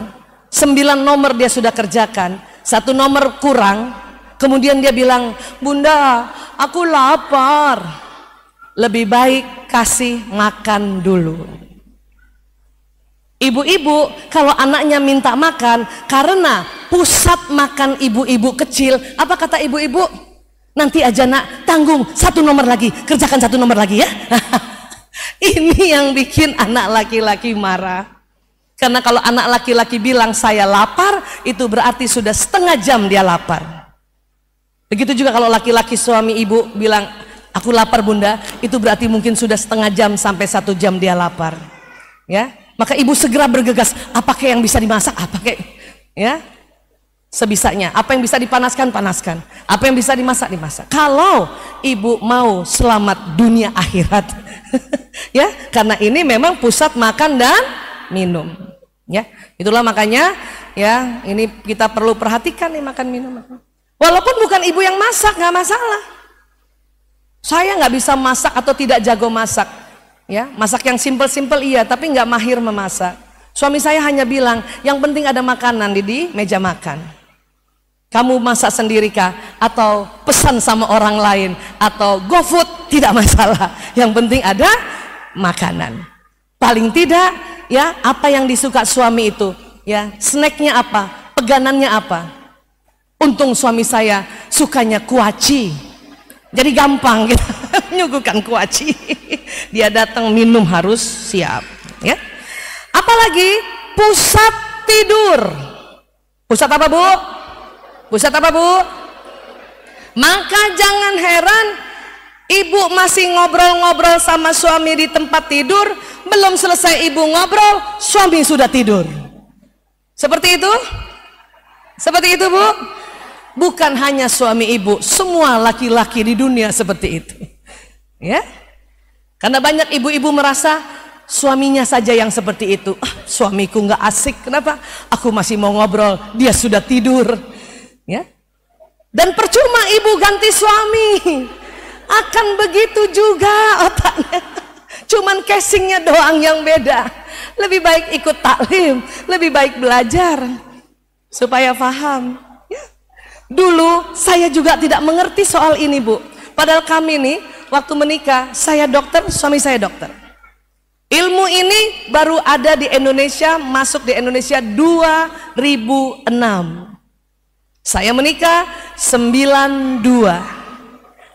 9 nomor dia sudah kerjakan, 1 nomor kurang, kemudian dia bilang, bunda, aku lapar. Lebih baik kasih makan dulu. Ibu-ibu kalau anaknya minta makan, karena pusat makan ibu-ibu kecil, apa kata ibu-ibu? Nanti aja nak, tanggung 1 nomor lagi, kerjakan 1 nomor lagi ya. Ini yang bikin anak laki-laki marah. Karena kalau anak laki-laki bilang saya lapar, itu berarti sudah setengah jam dia lapar. Begitu juga kalau laki-laki suami ibu bilang aku lapar bunda, itu berarti mungkin sudah setengah jam sampai 1 jam dia lapar. Ya. Maka ibu segera bergegas, apakah yang bisa dimasak, apakah ya sebisanya, apa yang bisa dipanaskan, panaskan, apa yang bisa dimasak, dimasak. Kalau ibu mau selamat dunia akhirat, ya, karena ini memang pusat makan dan minum, ya, itulah makanya, ya, ini kita perlu perhatikan nih makan minum. Walaupun bukan ibu yang masak, nggak masalah. Saya nggak bisa masak atau tidak jago masak. Ya, masak yang simpel-simpel iya, tapi nggak mahir memasak. Suami saya hanya bilang, yang penting ada makanan di meja makan. Kamu masak sendiri kah? Atau pesan sama orang lain? Atau GoFood? Tidak masalah. Yang penting ada makanan. Paling tidak, ya, apa yang disuka suami itu, ya, snacknya apa? Peganannya apa? Untung suami saya sukanya kuaci. Jadi gampang gitu. Nyuguhkan kuaci. Dia datang minum harus siap, ya. Apalagi pusat tidur. Pusat apa, Bu? Pusat apa, Bu? Maka jangan heran ibu masih ngobrol-ngobrol sama suami di tempat tidur, belum selesai ibu ngobrol, suami sudah tidur. Seperti itu? Seperti itu, Bu? Bukan hanya suami ibu, semua laki-laki di dunia seperti itu. Ya? Karena banyak ibu-ibu merasa suaminya saja yang seperti itu. Suamiku nggak asik, kenapa? Aku masih mau ngobrol, dia sudah tidur. Ya, dan percuma ibu ganti suami, akan begitu juga otaknya. Cuman casingnya doang yang beda. Lebih baik ikut taklim, lebih baik belajar supaya paham. Ya. Dulu saya juga tidak mengerti soal ini, Bu. Padahal kami nih waktu menikah, saya dokter, suami saya dokter. Ilmu ini baru ada di Indonesia, masuk di Indonesia 2006. Saya menikah 92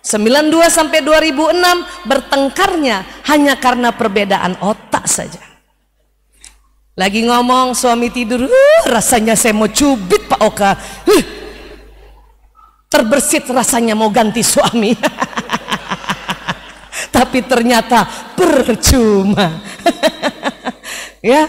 sampai 2006 bertengkarnya hanya karena perbedaan otak saja. Lagi ngomong suami tidur, rasanya saya mau cubit Pak Oka. Terbersit rasanya mau ganti suami. Tapi ternyata percuma. Ya.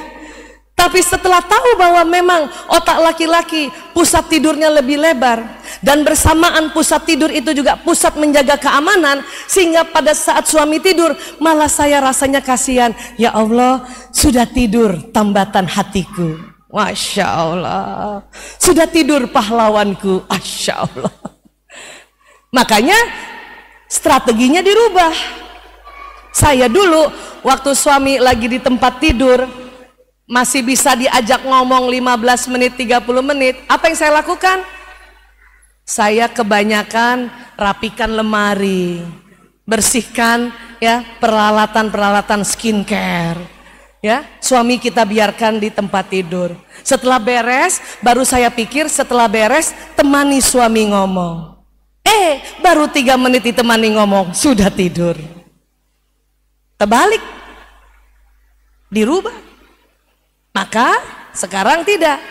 Tapi setelah tahu bahwa memang otak laki-laki pusat tidurnya lebih lebar, dan bersamaan pusat tidur itu juga pusat menjaga keamanan, sehingga pada saat suami tidur malah saya rasanya kasihan. Ya Allah, sudah tidur tambatan hatiku, Masya Allah, sudah tidur pahlawanku, Masya Allah. Makanya strateginya dirubah. Saya dulu waktu suami lagi di tempat tidur masih bisa diajak ngomong 15 menit, 30 menit. Apa yang saya lakukan? Saya kebanyakan rapikan lemari, bersihkan ya peralatan-peralatan skincare. Ya, suami kita biarkan di tempat tidur. Setelah beres, baru saya pikir setelah beres temani suami ngomong. Baru 3 menit ditemani ngomong, sudah tidur. Terbalik, dirubah. Maka sekarang tidak.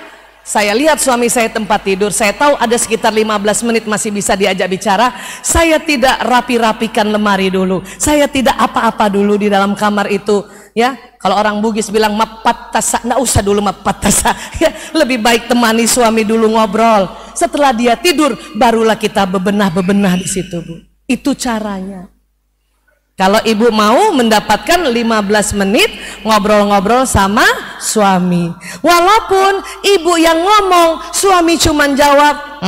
Saya lihat suami saya tempat tidur, saya tahu ada sekitar 15 menit masih bisa diajak bicara. Saya tidak rapi-rapikan lemari dulu, saya tidak apa-apa dulu di dalam kamar itu. Ya, kalau orang Bugis bilang mapat tasa, nggak usah dulu mapat tasa. Ya, lebih baik temani suami dulu ngobrol. Setelah dia tidur, barulah kita bebenah-bebenah di situ, Bu. Itu caranya. Kalau ibu mau mendapatkan 15 menit ngobrol-ngobrol sama suami, walaupun ibu yang ngomong, suami cuman jawab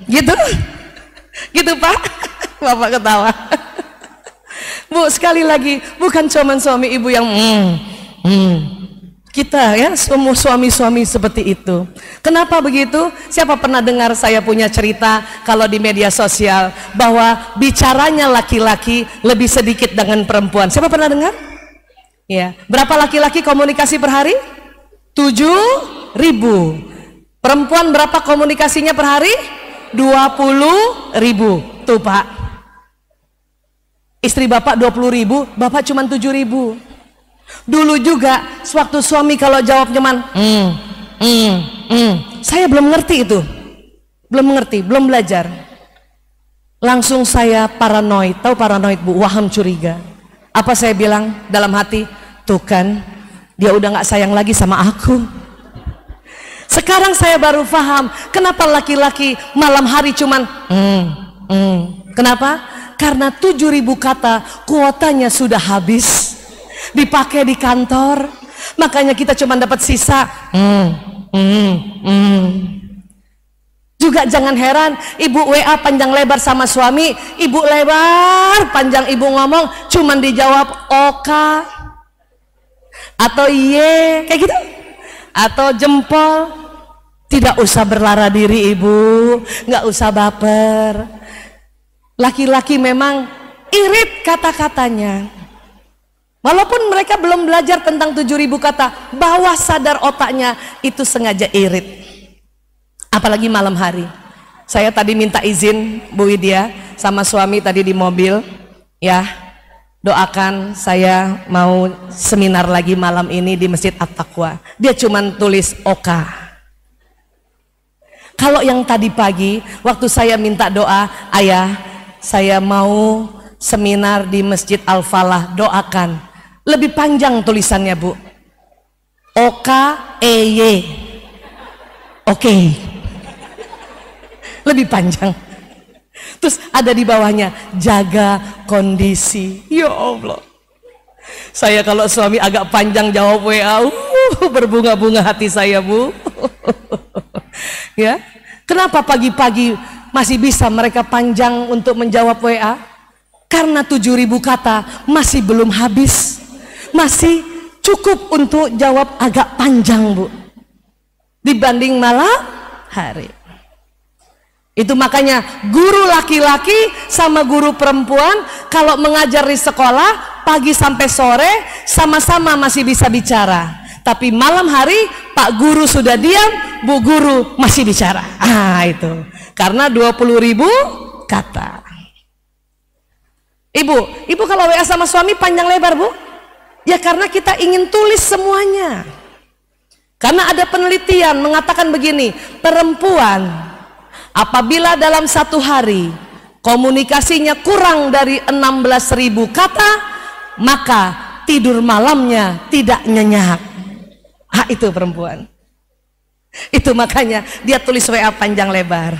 gitu, gitu Pak. Bapak ketawa. Bu, sekali lagi, bukan cuman suami ibu yang kita ya, semua suami-suami seperti itu. Kenapa begitu? Siapa pernah dengar saya punya cerita kalau di media sosial bahwa bicaranya laki-laki lebih sedikit dengan perempuan? Siapa pernah dengar? Ya, berapa laki-laki komunikasi per hari? 7.000. Perempuan berapa komunikasinya per hari? 20.000. Tuh Pak, istri Bapak 20.000, Bapak cuma 7.000. Dulu juga sewaktu suami kalau jawab cuman saya belum ngerti itu, belum mengerti, belum belajar. Langsung saya paranoid. Tahu paranoid, Bu? Waham, curiga. Apa saya bilang dalam hati? Tuh kan, dia udah nggak sayang lagi sama aku. Sekarang saya baru paham kenapa laki-laki malam hari cuman Kenapa? Karena 7.000 kata kuotanya sudah habis, dipakai di kantor, makanya kita cuma dapat sisa Juga jangan heran ibu WA panjang lebar sama suami, ibu lebar panjang ibu ngomong cuman dijawab oka atau iye, kayak gitu. atau jempol. Tidak usah berlara diri ibu, nggak usah baper. Laki-laki memang irit kata-katanya. Walaupun mereka belum belajar tentang 7.000 kata, bawah sadar otaknya itu sengaja irit. Apalagi malam hari. Saya tadi minta izin Bu Widya sama suami tadi di mobil, ya doakan saya mau seminar lagi malam ini di Masjid At-Taqwa. Dia cuman tulis Oka. Kalau yang tadi pagi waktu saya minta doa, ayah saya mau seminar di Masjid Al-Falah, doakan. Lebih panjang tulisannya Bu, OKEY, oke, lebih panjang. Terus ada di bawahnya jaga kondisi. Ya Allah, saya kalau suami agak panjang jawab WA, berbunga-bunga hati saya Bu. Ya, kenapa pagi-pagi masih bisa mereka panjang untuk menjawab WA? Karena 7.000 kata masih belum habis, masih cukup untuk jawab agak panjang Bu, dibanding malam hari. Itu makanya guru laki-laki sama guru perempuan kalau mengajar di sekolah pagi sampai sore sama-sama masih bisa bicara. Tapi malam hari Pak Guru sudah diam, Bu Guru masih bicara. Itu karena 20.000 kata. Ibu kalau WA sama suami panjang lebar Bu? Ya karena kita ingin tulis semuanya. Karena ada penelitian mengatakan begini, perempuan apabila dalam satu hari komunikasinya kurang dari 16.000 kata, maka tidur malamnya tidak nyenyak. Itu perempuan. Itu makanya dia tulis WA panjang lebar.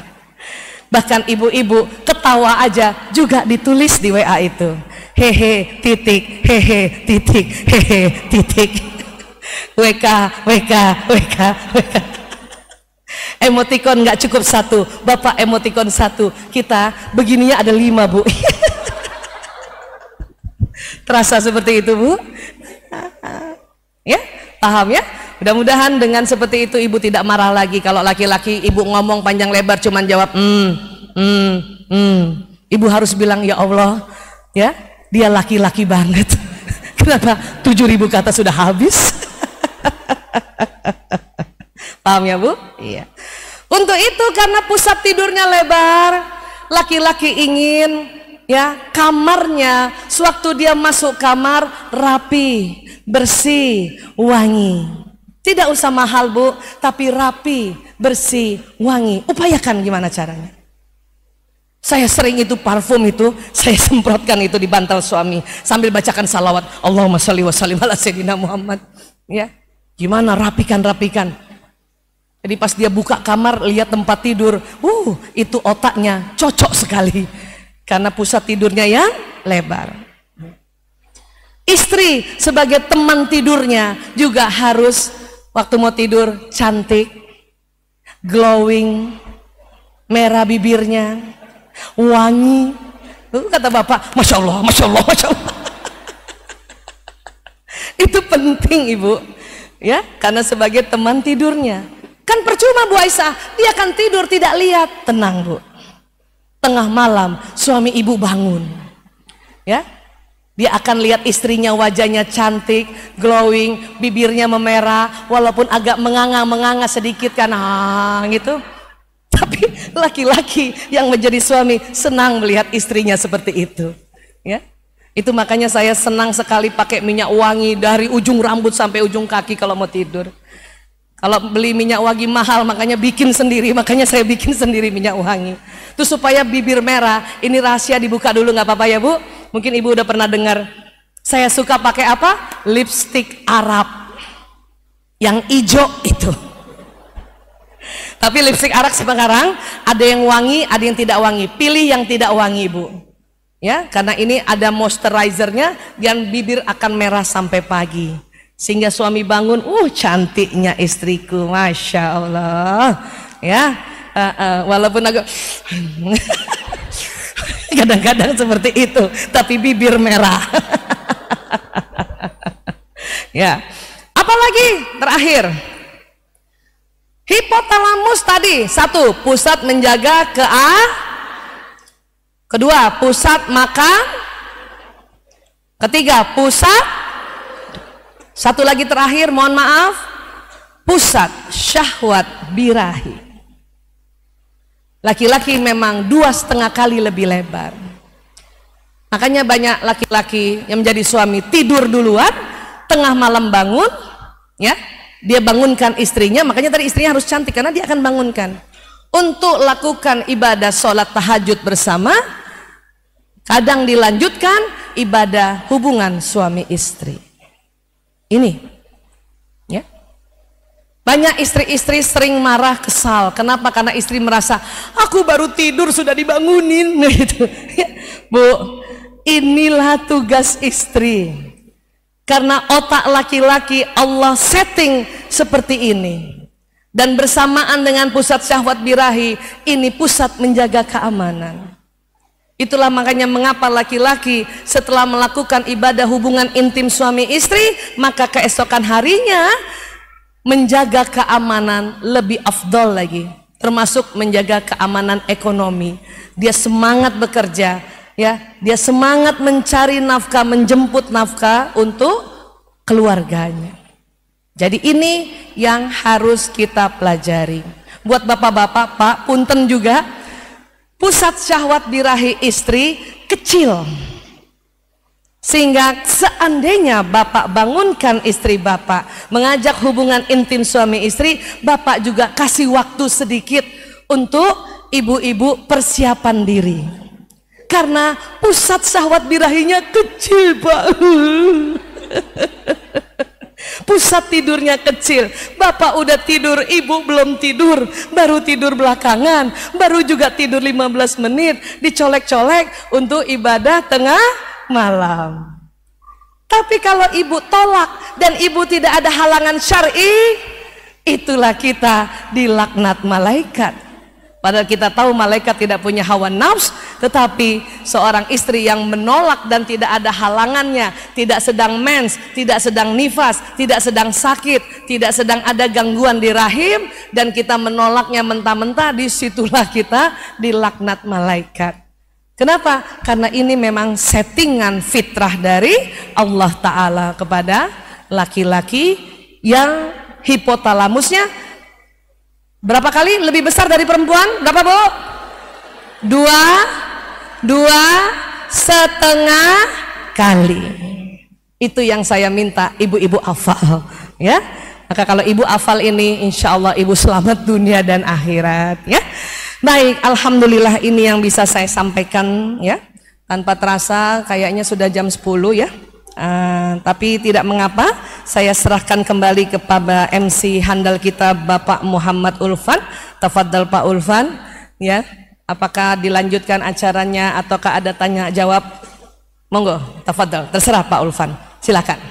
Bahkan ibu-ibu ketawa aja juga ditulis di WA itu. Hehe titik, hehe titik, hehe titik. WK, WK, WK, WK. Emotikon nggak cukup satu, Bapak emotikon satu, kita begininya ada 5 Bu. Terasa seperti itu Bu? Ya, paham ya? Mudah-mudahan dengan seperti itu ibu tidak marah lagi kalau laki-laki ibu ngomong panjang lebar cuman jawab Ibu harus bilang ya Allah, ya dia laki-laki banget. Kenapa 7.000 kata sudah habis? Paham ya Bu? Iya. Untuk itu karena pusat tidurnya lebar, laki-laki ingin ya kamarnya sewaktu dia masuk kamar rapi, bersih, wangi. Tidak usah mahal Bu, tapi rapi, bersih, wangi. Upayakan gimana caranya. Saya sering itu parfum itu saya semprotkan itu di bantal suami sambil bacakan salawat Allahumma sholli wa sallim ala sayyidina Muhammad. Ya, gimana rapikan. Jadi pas dia buka kamar lihat tempat tidur, itu otaknya cocok sekali karena pusat tidurnya yang lebar. Istri sebagai teman tidurnya juga harus waktu mau tidur cantik, glowing, merah bibirnya, wangi. Kata bapak, Masya Allah, Masya Allah, Masya Allah. Itu penting ibu, ya, karena sebagai teman tidurnya. Kan percuma Bu Aisyah, dia akan tidur tidak lihat. Tenang Bu, tengah malam suami ibu bangun, ya. Dia akan lihat istrinya wajahnya cantik, glowing, bibirnya memerah, walaupun agak menganga sedikit kan, gitu. Tapi laki-laki yang menjadi suami senang melihat istrinya seperti itu, ya. Itu makanya saya senang sekali pakai minyak wangi dari ujung rambut sampai ujung kaki kalau mau tidur. Kalau beli minyak wangi mahal, makanya bikin sendiri, makanya saya bikin sendiri minyak wangi. Itu supaya bibir merah. Ini rahasia, dibuka dulu nggak apa-apa ya Bu? Mungkin ibu udah pernah dengar. Saya suka pakai apa? Lipstick Arab yang hijau itu. Tapi lipstick Arab sekarang ada yang wangi, ada yang tidak wangi. Pilih yang tidak wangi Bu, ya, karena ini ada moisturizernya dan bibir akan merah sampai pagi, sehingga suami bangun, cantiknya istriku, Masya Allah, ya. Walaupun agak kadang-kadang seperti itu, tapi bibir merah. Ya, apalagi terakhir Hipotalamus tadi, satu, pusat menjaga kedua, pusat makan, ketiga, pusat, satu lagi terakhir, mohon maaf, pusat syahwat birahi. Laki-laki memang 2,5 kali lebih lebar. Makanya banyak laki-laki yang menjadi suami tidur duluan, tengah malam bangun, ya, dia bangunkan istrinya. Makanya tadi istrinya harus cantik karena dia akan bangunkan untuk lakukan ibadah sholat tahajud bersama. Kadang dilanjutkan ibadah hubungan suami istri. Ini, ya, banyak istri-istri sering marah, kesal. Kenapa? Karena istri merasa aku baru tidur sudah dibangunin, gitu. Ya, Bu, inilah tugas istri. Karena otak laki-laki Allah setting seperti ini. Dan bersamaan dengan pusat syahwat birahi, ini pusat menjaga keamanan. Itulah makanya mengapa laki-laki setelah melakukan ibadah hubungan intim suami istri, maka keesokan harinya menjaga keamanan lebih afdol lagi. Termasuk menjaga keamanan ekonomi. Dia semangat bekerja. Ya, dia semangat mencari nafkah, menjemput nafkah untuk keluarganya. Jadi ini yang harus kita pelajari. Buat bapak-bapak, Pak, punten juga, pusat syahwat birahi istri kecil. Sehingga seandainya bapak bangunkan istri bapak, mengajak hubungan intim suami istri, bapak juga kasih waktu sedikit untuk ibu-ibu persiapan diri. Karena pusat syahwat birahinya kecil, Pak. Pusat tidurnya kecil. Bapak udah tidur, ibu belum tidur, baru tidur belakangan, baru juga tidur 15 menit, dicolek-colek untuk ibadah tengah malam. Tapi kalau ibu tolak dan ibu tidak ada halangan syar'i, itulah kita dilaknat malaikat. Padahal kita tahu malaikat tidak punya hawa nafs, tetapi seorang istri yang menolak dan tidak ada halangannya, tidak sedang mens, tidak sedang nifas, tidak sedang sakit, tidak sedang ada gangguan di rahim, dan kita menolaknya mentah-mentah, disitulah kita dilaknat malaikat. Kenapa? Karena ini memang settingan fitrah dari Allah Ta'ala kepada laki-laki yang hipotalamusnya berapa kali lebih besar dari perempuan? Berapa, Bu? 2,5 kali. Itu yang saya minta ibu-ibu hafal, ya. Maka kalau ibu hafal ini, insya Allah ibu selamat dunia dan akhirat, ya. Baik, alhamdulillah ini yang bisa saya sampaikan, ya. Tanpa terasa kayaknya sudah jam 10, ya. Tapi tidak mengapa, saya serahkan kembali kepada MC handal kita Bapak Muhammad Ulfan. Tafadhal Pak Ulfan, ya. Apakah dilanjutkan acaranya ataukah ada tanya jawab? Monggo, tafadhal, terserah Pak Ulfan, silakan.